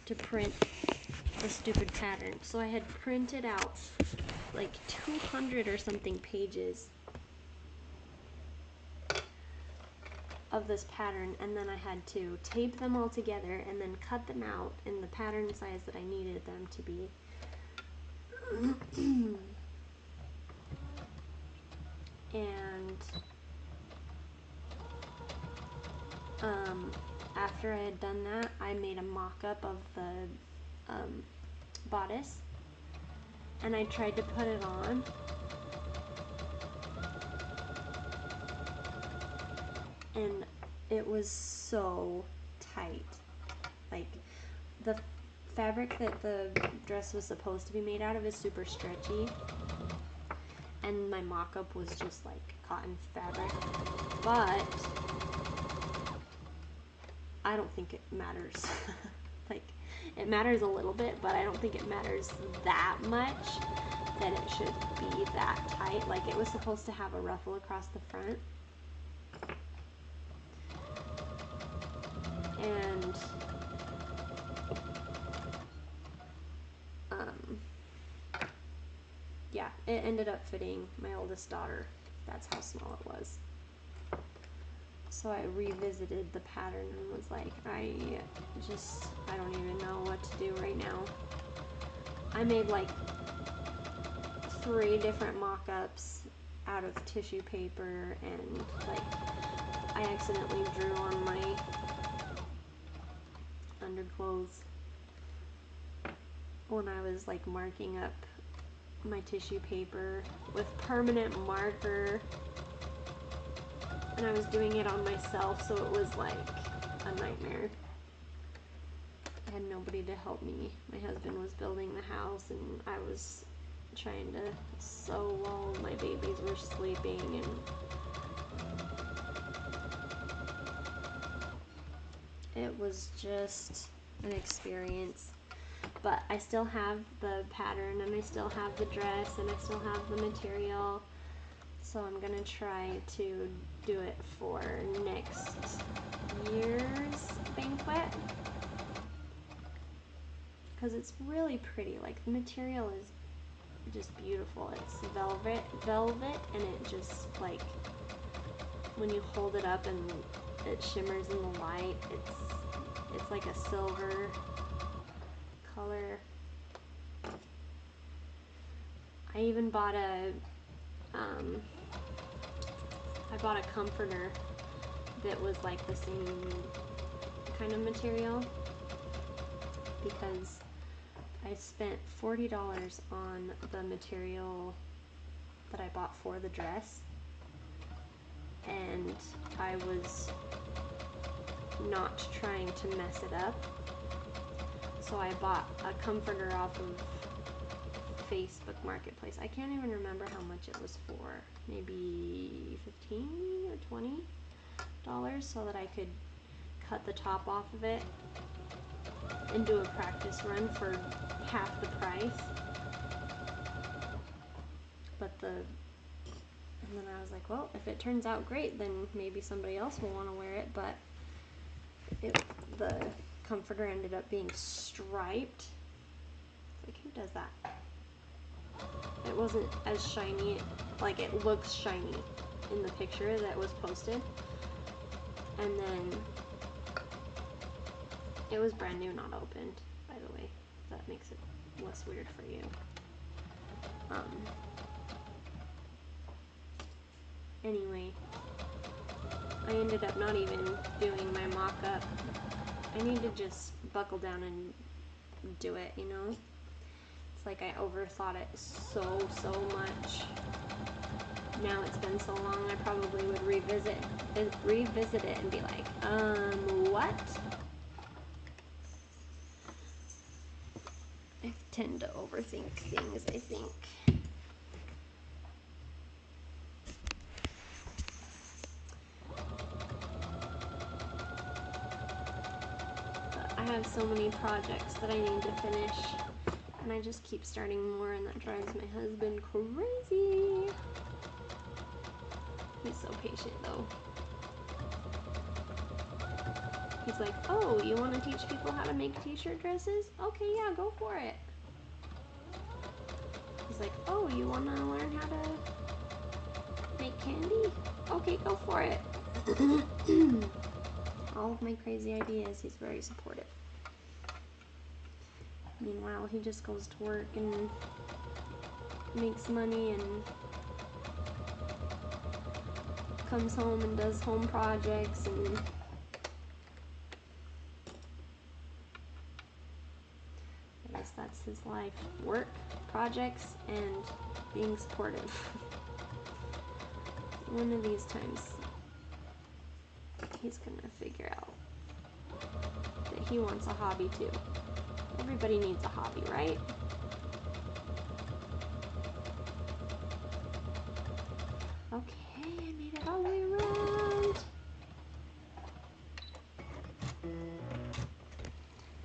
to print the stupid pattern. So I had printed out like 200 or something pages of this pattern, and then I had to tape them all together and then cut them out in the pattern size that I needed them to be. And after I had done that, I made a mock-up of the bodice, and I tried to put it on, and it was so tight. Like, the fabric that the dress was supposed to be made out of is super stretchy, and my mock-up was just like cotton fabric. But I don't think it matters. Like, it matters a little bit, but I don't think it matters that much that it should be that tight. Like, it was supposed to have a ruffle across the front. And yeah, it ended up fitting my oldest daughter. That's how small it was. So I revisited the pattern and was like, I don't even know what to do right now. I made like 3 different mock-ups out of tissue paper, and like I accidentally drew on my underclothes when I was like marking up my tissue paper with permanent marker, and I was doing it on myself, so it was like a nightmare. I had nobody to help me. My husband was building the house, and I was trying to sew while my babies were sleeping, and it was just an experience. But I still have the pattern, and I still have the dress, and I still have the material. So I'm gonna try to do it for next year's banquet, because it's really pretty. Like, the material is just beautiful. It's velvet, and it just, like, when you hold it up and it shimmers in the light, it's like a silver color. I even bought a comforter that was like the same kind of material, because I spent $40 on the material that I bought for the dress, and I was not trying to mess it up, so I bought a comforter off of Facebook Marketplace. I can't even remember how much it was for. Maybe $15 or $20, so that I could cut the top off of it and do a practice run for half the price. And then I was like, well, if it turns out great, then maybe somebody else will want to wear it. But the comforter ended up being striped. Like, who does that? It wasn't as shiny, like it looks shiny in the picture that was posted. And then it was brand new, not opened, by the way. That makes it less weird for you. Anyway, I ended up not even doing my mock-up. I need to just buckle down and do it, you know? It's like I overthought it so much. Now it's been so long, I probably would revisit it and be like, what? I tend to overthink things, I think. I have so many projects that I need to finish, and I just keep starting more, and that drives my husband crazy. He's so patient though. He's like, oh, you want to teach people how to make t-shirt dresses? Okay, yeah, go for it. He's like, oh, you want to learn how to make candy? Okay, go for it. All of my crazy ideas, he's very supportive. Meanwhile, he just goes to work and makes money and comes home and does home projects, and I guess that's his life. Work, projects, and being supportive. One of these times, he's gonna figure out that he wants a hobby too. Everybody needs a hobby, right? Okay, I made it all the way around.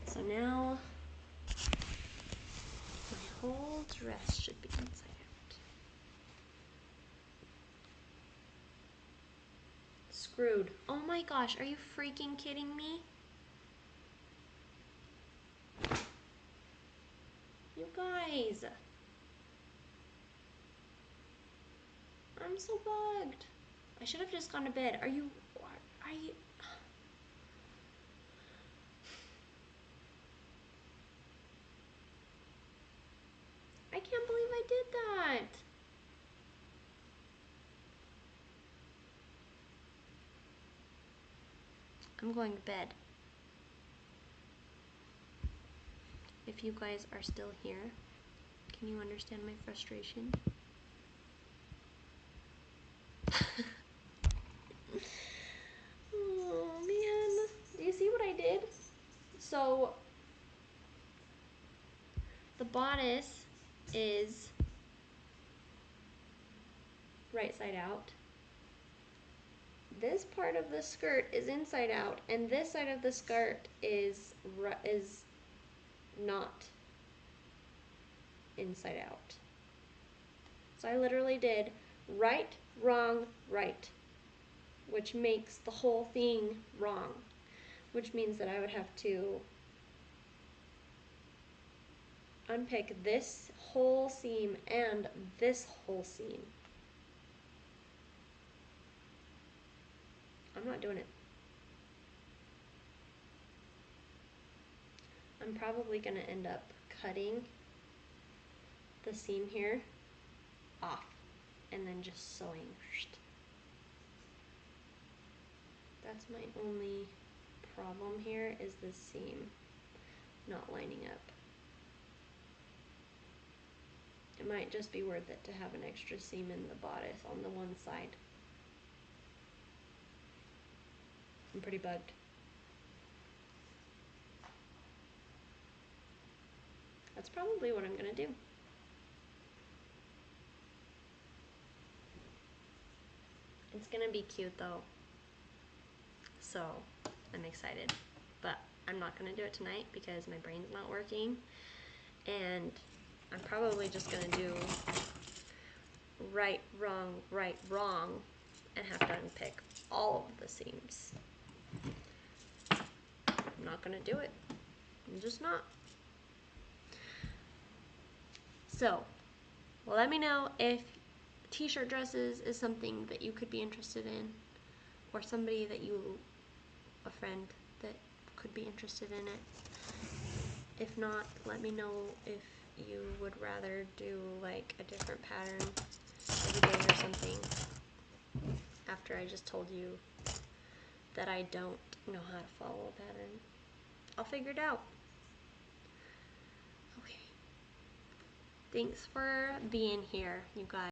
So now, my whole dress should be inside out. Screwed. Oh my gosh, are you freaking kidding me? You guys. I'm so bugged. I should have just gone to bed. Are you... I can't believe I did that. I'm going to bed. If you guys are still here, can you understand my frustration? Oh man, do you see what I did? So the bodice is right side out. This part of the skirt is inside out, and this side of the skirt is not inside out. So I literally did right, wrong, right, which makes the whole thing wrong, which means that I would have to unpick this whole seam and this whole seam. I'm not doing it. I'm probably going to end up cutting the seam here off and then just sewing. That's my only problem here, is this seam not lining up. it might just be worth it to have an extra seam in the bodice on the one side. I'm pretty bugged. That's probably what I'm gonna do. It's gonna be cute though, so I'm excited. But I'm not gonna do it tonight because my brain's not working, and I'm probably just gonna do right, wrong, and have to unpick all of the seams. I'm not gonna do it. I'm just not. So, let me know if t-shirt dresses is something that you could be interested in, or somebody that a friend that could be interested in it. If not, let me know if you would rather do like a different pattern every day or something, after I just told you that I don't know how to follow a pattern. I'll figure it out. Okay. Thanks for being here, you guys.